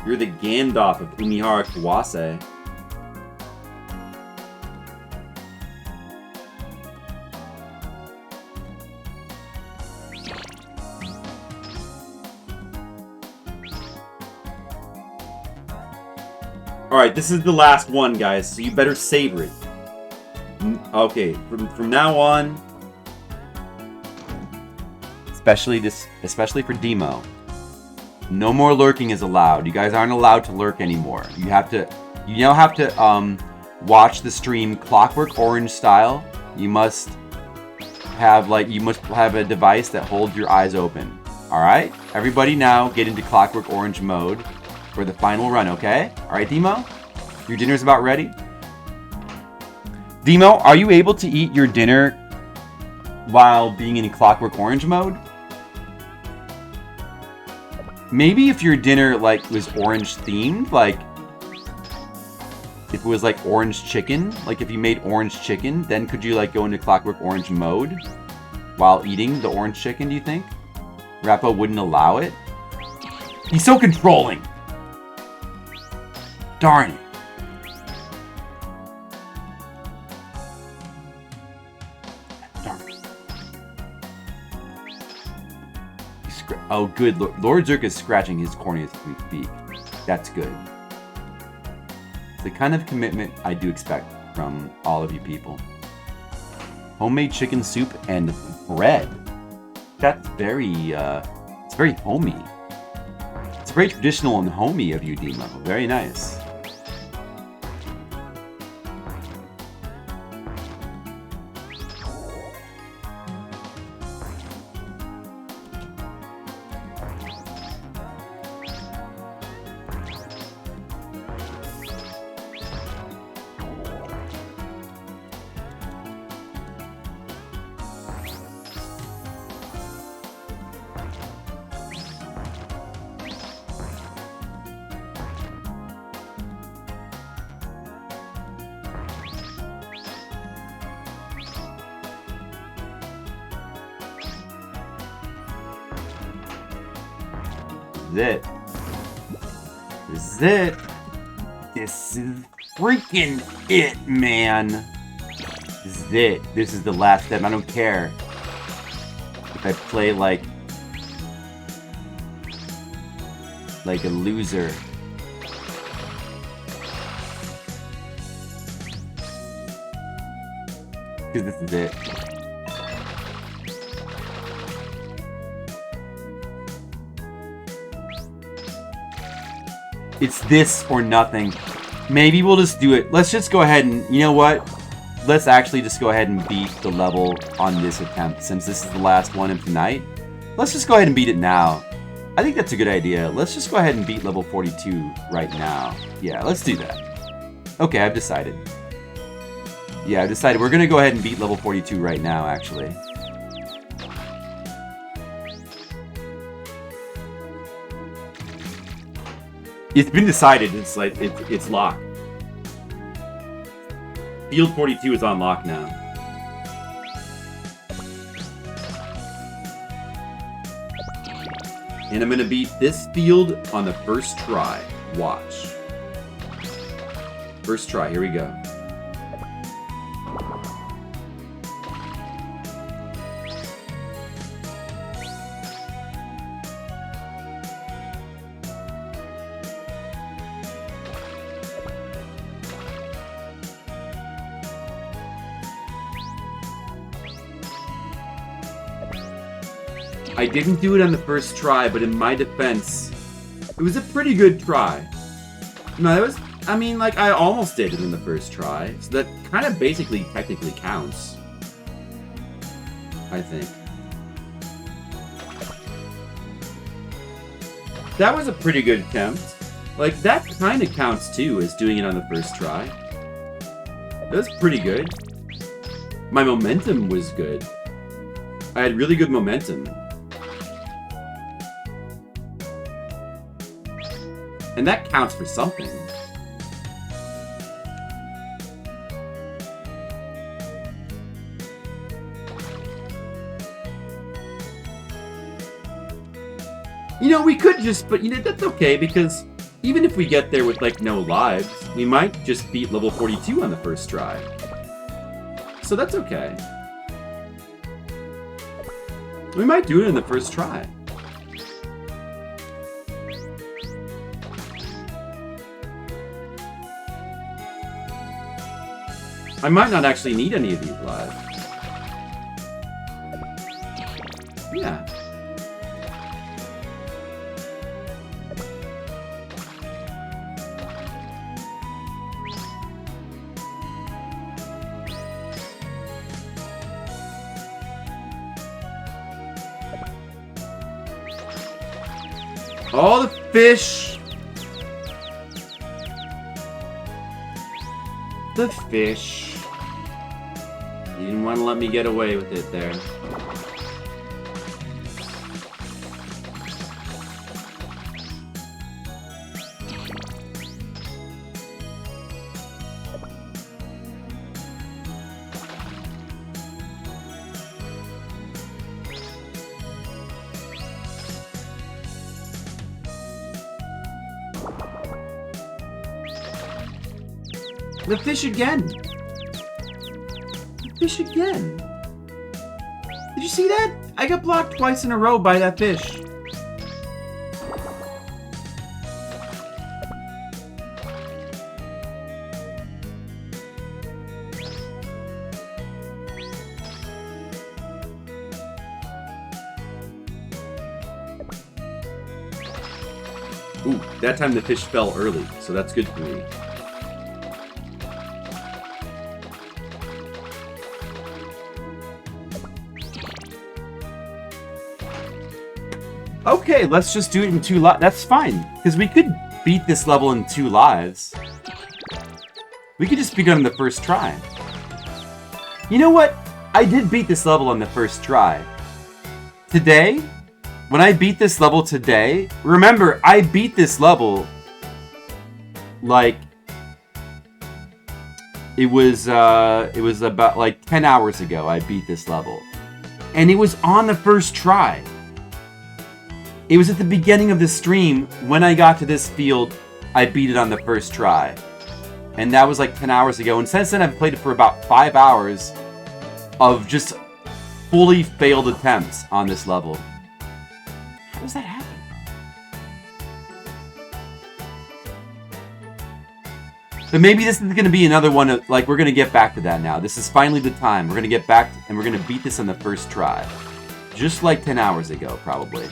You're the Gandalf of Umihara Kawase. Alright, this is the last one, guys, so you better savor it. Okay, from now on, especially for Demo, no more lurking is allowed. You guys aren't allowed to lurk anymore. You now have to watch the stream Clockwork Orange style. You must have a device that holds your eyes open. Alright? Everybody now get into Clockwork Orange mode for the final run, okay? Alright, Demo? Your dinner's about ready? Demo, are you able to eat your dinner while being in Clockwork Orange mode? Maybe if your dinner, like, was orange themed, like, it was like orange chicken, like if you made orange chicken, then could you like go into Clockwork Orange mode while eating the orange chicken, do you think? Rappo wouldn't allow it? He's so controlling! Darn it. Darn it. Oh, good. Lord Zerk is scratching his corneous beak. That's good. It's the kind of commitment I do expect from all of you people. Homemade chicken soup and bread. That's very, it's very homey. It's very traditional and homey of you, Demo. Very nice. This is it. This is freaking it, man. This is it. This is the last step. I don't care if I play like a loser. Because this is it. It's this or nothing. Maybe we'll just do it. Let's just go ahead and, you know what? Let's actually just go ahead and beat the level on this attempt, since this is the last one of tonight. Let's just go ahead and beat it now. I think that's a good idea. Let's just go ahead and beat level 42 right now. Yeah, let's do that. Okay, I've decided. Yeah, I've decided we're gonna go ahead and beat level 42 right now, actually. It's been decided. It's like it's locked. Field 42 is on lock now. And I'm gonna beat this field on the first try. Watch. First try. Here we go. I didn't do it on the first try, but in my defense, it was a pretty good try. No, that was, I mean, like, I almost did it in the first try, so that kind of basically technically counts. I think. That was a pretty good attempt. Like, that kind of counts too, as doing it on the first try. That was pretty good. My momentum was good. I had really good momentum. And that counts for something. You know, we could just, but you know, that's okay, because even if we get there with, like, no lives, we might just beat level 42 on the first try. So that's okay. We might do it in the first try. I might not actually need any of these lives. Yeah. All the fish. The fish. You didn't want to let me get away with it there. The fish again. The fish again. Did you see that? I got blocked twice in a row by that fish. Ooh, that time the fish fell early, so that's good for me. Okay, let's just do it in 2 lives. That's fine, because we could beat this level in 2 lives. We could just beat it on the first try. You know what? I did beat this level on the first try. Today, when I beat this level today, remember, I beat this level like it was about like 10 hours ago. I beat this level, and it was on the first try. It was at the beginning of the stream when I got to this field. I beat it on the first try, and that was like 10 hours ago. And since then, I've played it for about 5 hours of just fully failed attempts on this level. How does that happen? But maybe this is going to be another one of, like, we're going to get back to that now. This is finally the time. We're going to get back and we're going to beat this on the first try. Just like 10 hours ago, probably.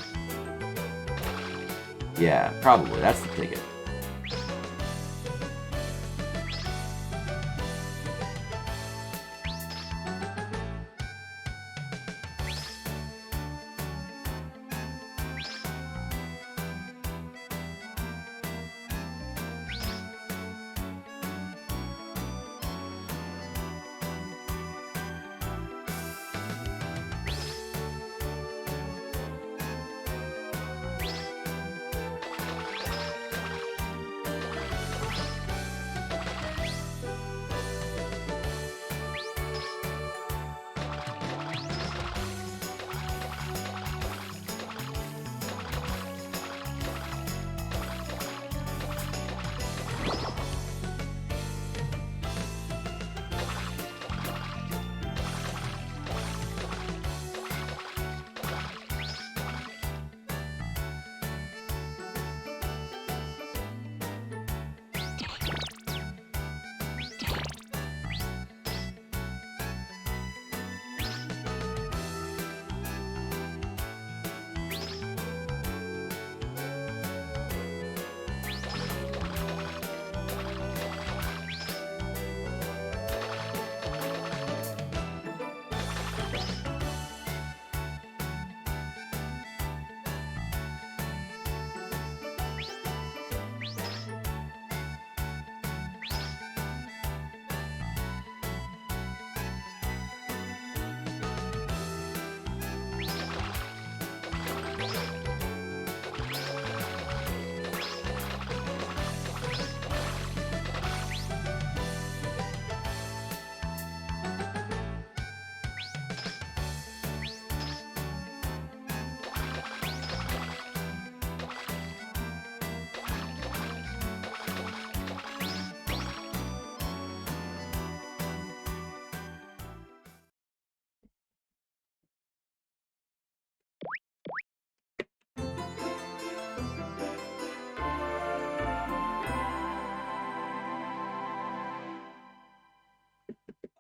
Yeah, probably. That's the ticket.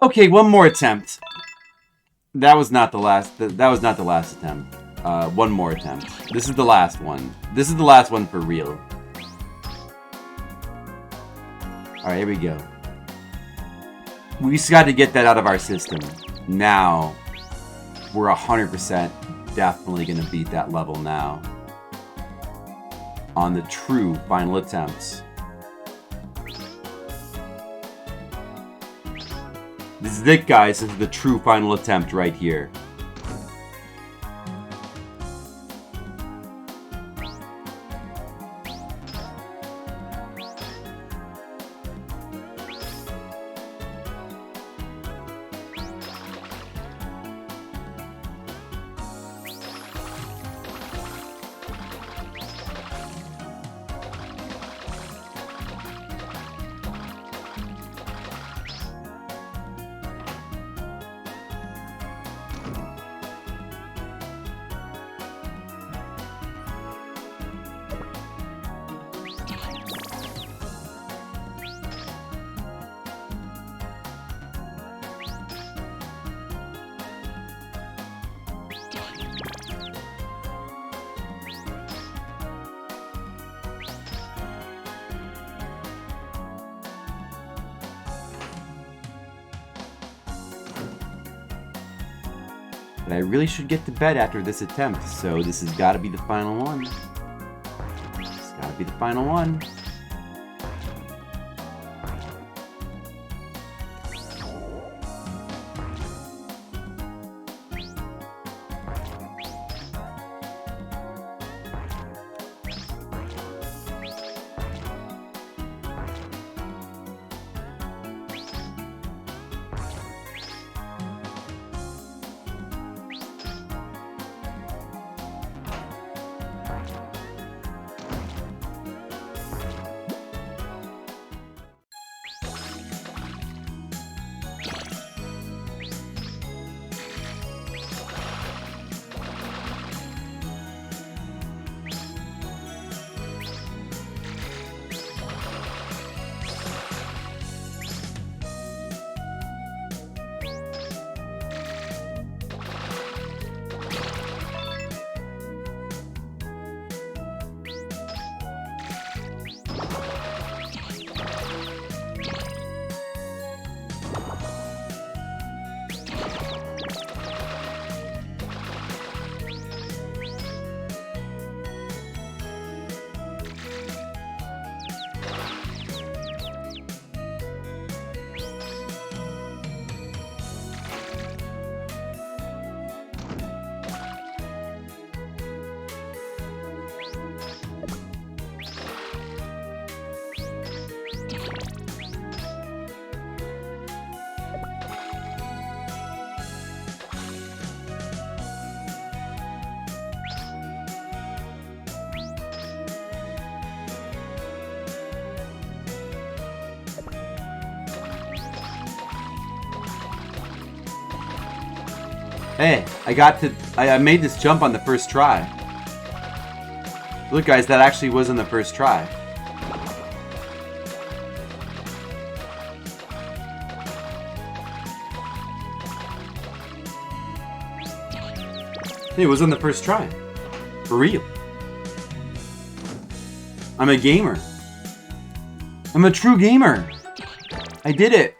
Okay, one more attempt. That was not the last. That was not the last attempt. One more attempt. This is the last one. This is the last one for real. All right, here we go. We just got to get that out of our system. Now, we're 100% definitely gonna beat that level now. On the true final attempts. This is it, guys. This is the true final attempt right here. But I really should get to bed after this attempt, so this has got to be the final one. It's got to be the final one. Hey, I made this jump on the first try. Look guys, that actually was on the first try. It was on the first try. For real. I'm a gamer. I'm a true gamer. I did it.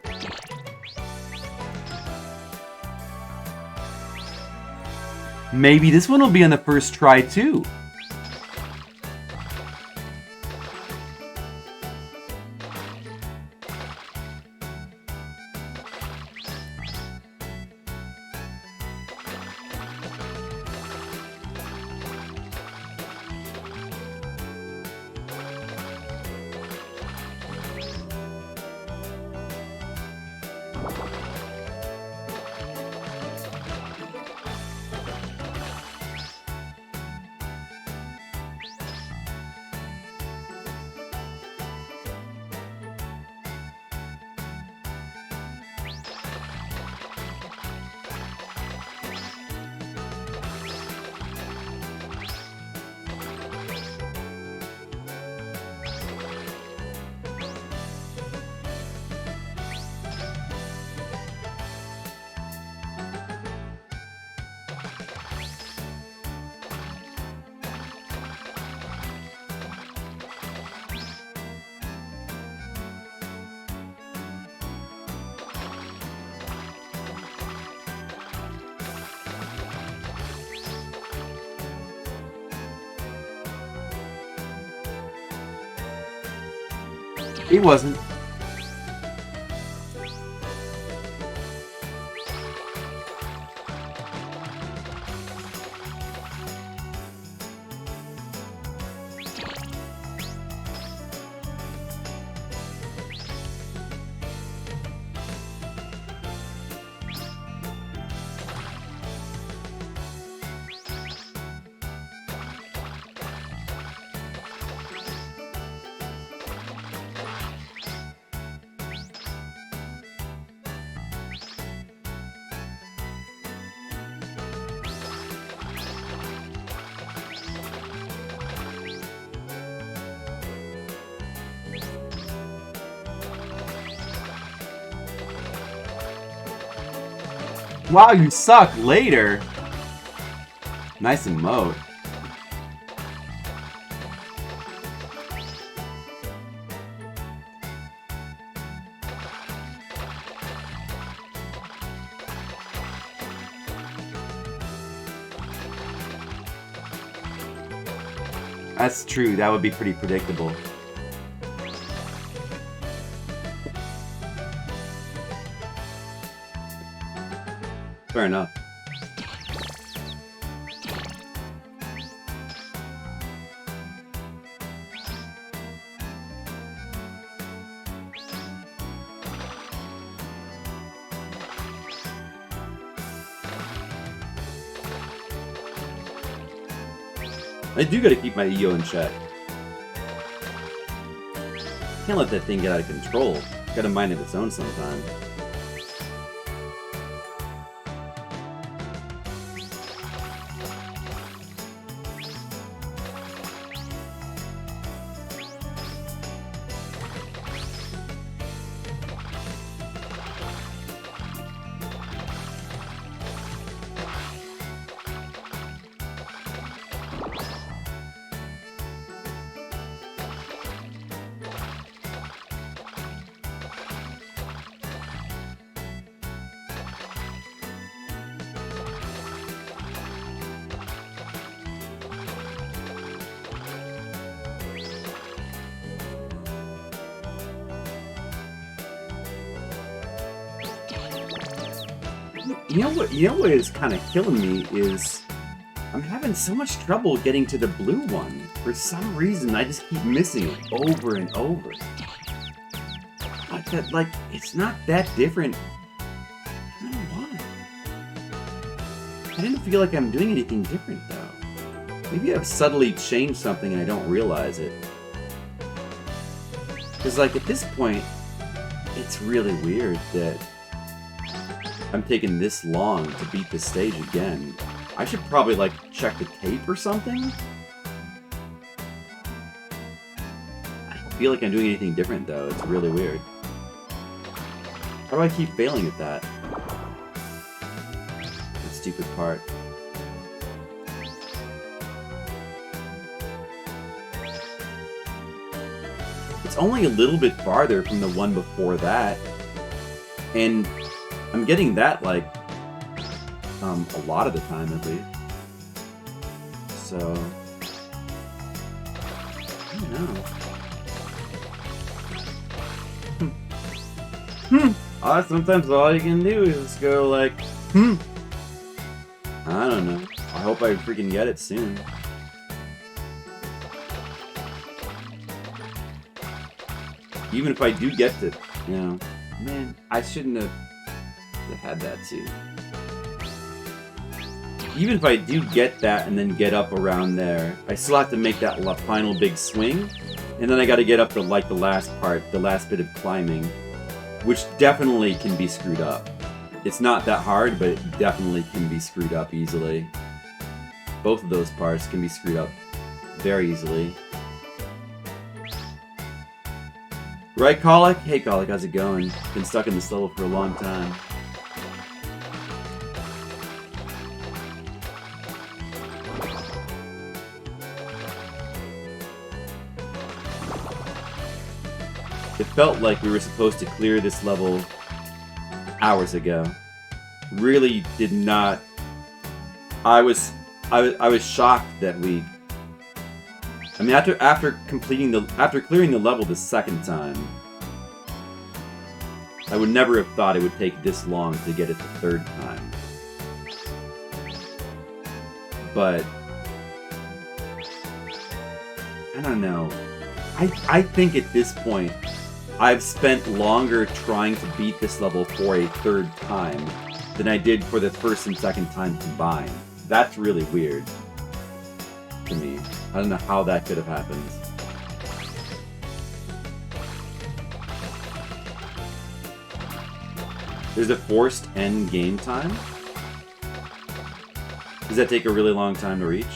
Maybe this one will be on the first try too. It wasn't. Wow, you suck later. Nice emote. That's true. That would be pretty predictable. Fair enough. I do gotta keep my ego in check. Can't let that thing get out of control. It's got a mind of its own sometimes. You know what is kind of killing me is I'm having so much trouble getting to the blue one. For some reason, I just keep missing it over and over. Like, it's not that different. I don't know why. I didn't feel like I'm doing anything different, though. Maybe I've subtly changed something and I don't realize it. Because, like, at this point, it's really weird that I'm taking this long to beat the stage again. I should probably, like, check the tape or something? I don't feel like I'm doing anything different, though. It's really weird. How do I keep failing at that? That stupid part. It's only a little bit farther from the one before that. And I'm getting that, like, a lot of the time, at least. So, I don't know. Sometimes all you can do is just go, like, I don't know. I hope I freaking get it soon. Even if I do get to, you know, man, I shouldn't have had that too. Even if I do get that and then get up around there, I still have to make that final big swing, and then I got to get up to, like, the last part, the last bit of climbing, which definitely can be screwed up. It's not that hard, but it definitely can be screwed up easily. Both of those parts can be screwed up very easily. Right, Colic? Hey, Colic, how's it going? Been stuck in this level for a long time. It felt like we were supposed to clear this level hours ago. Really did not. I was shocked that we. I mean, after clearing the level the second time, I would never have thought it would take this long to get it the third time. But I don't know. I think at this point, I've spent longer trying to beat this level for a third time than I did for the first and second time combined. That's really weird to me. I don't know how that could have happened. There's a forced end game time? Does that take a really long time to reach?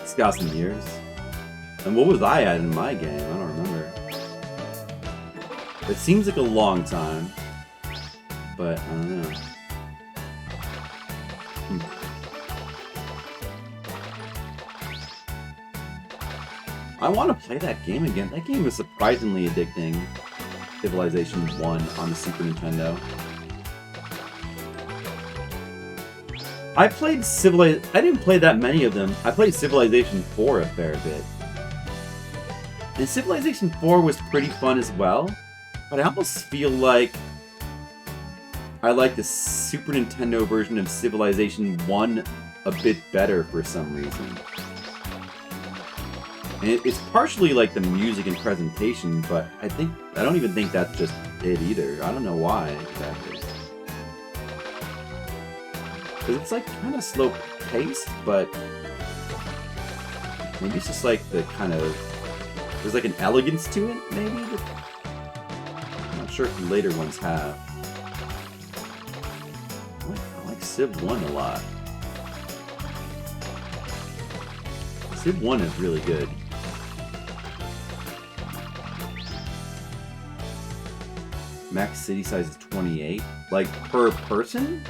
It's got some years. And what was I at in my game? I don't remember. It seems like a long time, but I don't know. I want to play that game again. That game was surprisingly addicting. Civilization 1 on the Super Nintendo. I played I didn't play that many of them. I played Civilization 4 a fair bit. And Civilization 4 was pretty fun as well, but I almost feel like I like the Super Nintendo version of Civilization 1 a bit better for some reason. And it's partially like the music and presentation, but I don't even think that's just it either. I don't know why exactly. Because it's like kind of slow paced, but maybe it's just like the kind of, there's like an elegance to it, maybe? I'm not sure if the later ones have. I like Civ 1 a lot. Civ 1 is really good. Max city size is 28. Like, per person?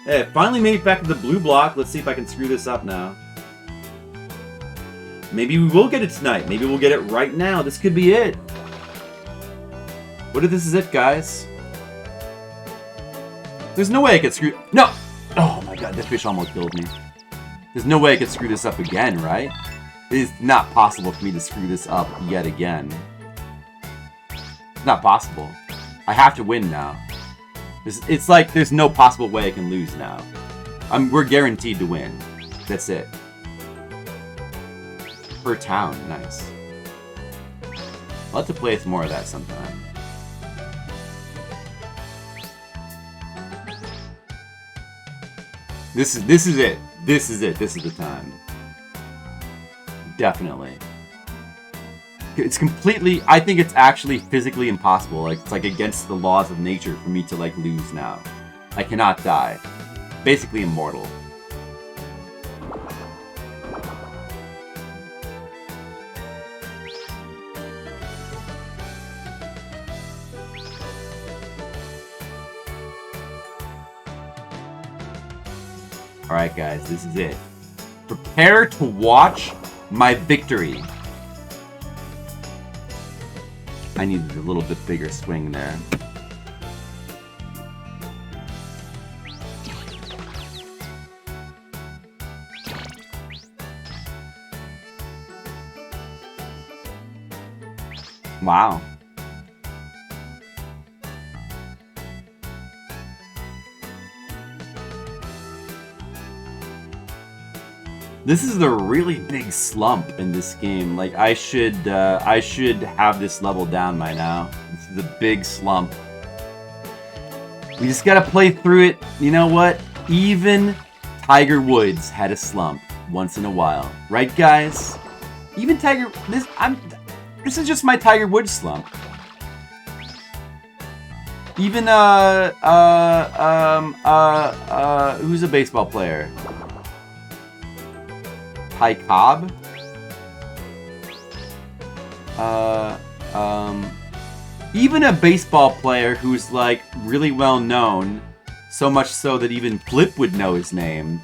Hey, finally made it back to the blue block. Let's see if I can screw this up now. Maybe we will get it tonight. Maybe we'll get it right now. This could be it. What if this is it, guys? There's no way I could screw... No! Oh my god, this fish almost killed me. There's no way I could screw this up again, right? It is not possible for me to screw this up yet again. It's not possible. I have to win now. It's like there's no possible way I can lose now. We're guaranteed to win. That's it. Per town, nice. I'll have to play some more of that sometime. This is it. This is it. This is the time. Definitely. It's completely... I think it's actually physically impossible. Like, it's like against the laws of nature for me to, like, lose now. I cannot die. Basically immortal. Alright guys, this is it. Prepare to watch my victory. I needed a little bit bigger swing there. Wow. This is a really big slump in this game. Like, I should have this level down by now. This is a big slump. We just gotta play through it. You know what? Even Tiger Woods had a slump once in a while, right, guys? Even Tiger. This is just my Tiger Woods slump. Even who's a baseball player? Ty Cobb? Even a baseball player who's like really well known, so much so that even Flip would know his name,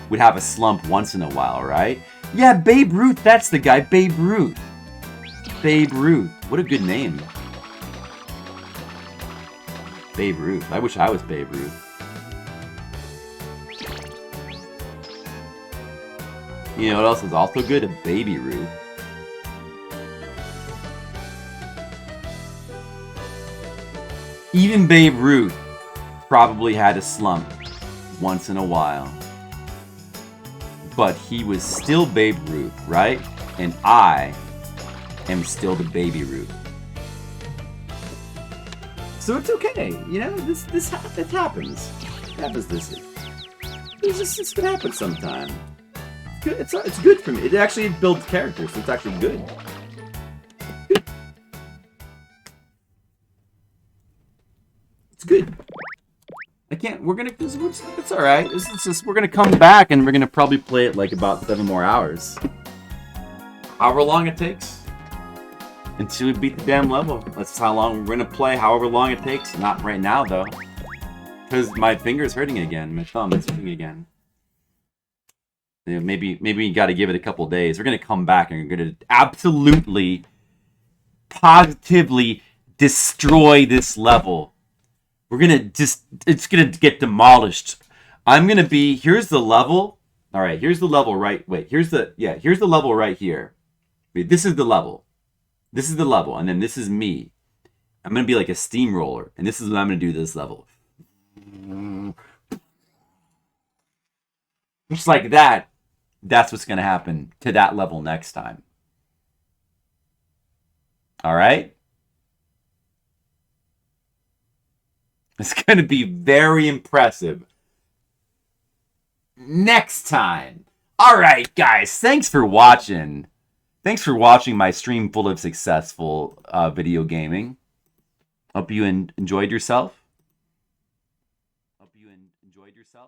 would have a slump once in a while, right? Yeah, Babe Ruth, that's the guy, Babe Ruth. Babe Ruth, what a good name. Babe Ruth, I wish I was Babe Ruth. You know what else is also good? A Baby Ruth. Even Babe Ruth probably had a slump once in a while. But he was still Babe Ruth, right? And I am still the Baby Ruth. So it's okay, you know, this happens. It happens this can happen sometime. It's good for me. It actually builds characters, so it's actually good. It's good. I can't. It's all right. We're gonna come back and we're gonna probably play it like about 7 more hours. However long it takes. Until we beat the damn level. That's how long we're gonna play, however long it takes. Not right now, though. Because my finger's hurting again. My thumb is hurting again. Yeah, maybe we gotta give it a couple days. We're gonna come back and we're gonna absolutely, positively destroy this level. We're gonna it's gonna get demolished. I'm gonna be, here's the level. All right, here's the level right, here's the level right here. This is the level. This is the level, and then this is me. I'm gonna be like a steamroller, and this is what I'm gonna do this level. Just like that. That's what's gonna happen to that level next time. All right? It's gonna be very impressive. Next time. All right, guys. Thanks for watching. Thanks for watching my stream full of successful video gaming. Hope you enjoyed yourself.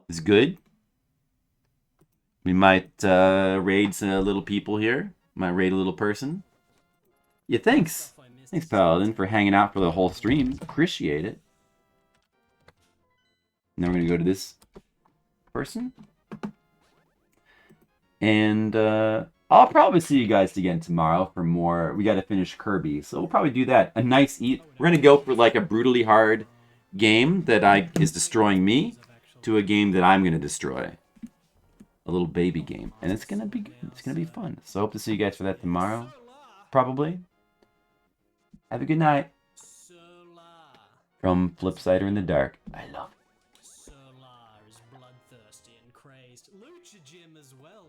It's good. We might raid some little people here. Might raid a little person. Yeah, thanks. Thanks, Paladin, for hanging out for the whole stream. Appreciate it. Now we're going to go to this person. And I'll probably see you guys again tomorrow for more. We got to finish Kirby, so we'll probably do that. A nice eat. We're going to go for like a brutally hard game that is destroying me to a game that I'm going to destroy. A little baby game. And it's going to be good. It's going to be fun. So I hope to see you guys for that tomorrow. Probably. Have a good night. From Flipsider in the Dark. I love it. Solar is bloodthirsty and crazed. Lucha Jim as well.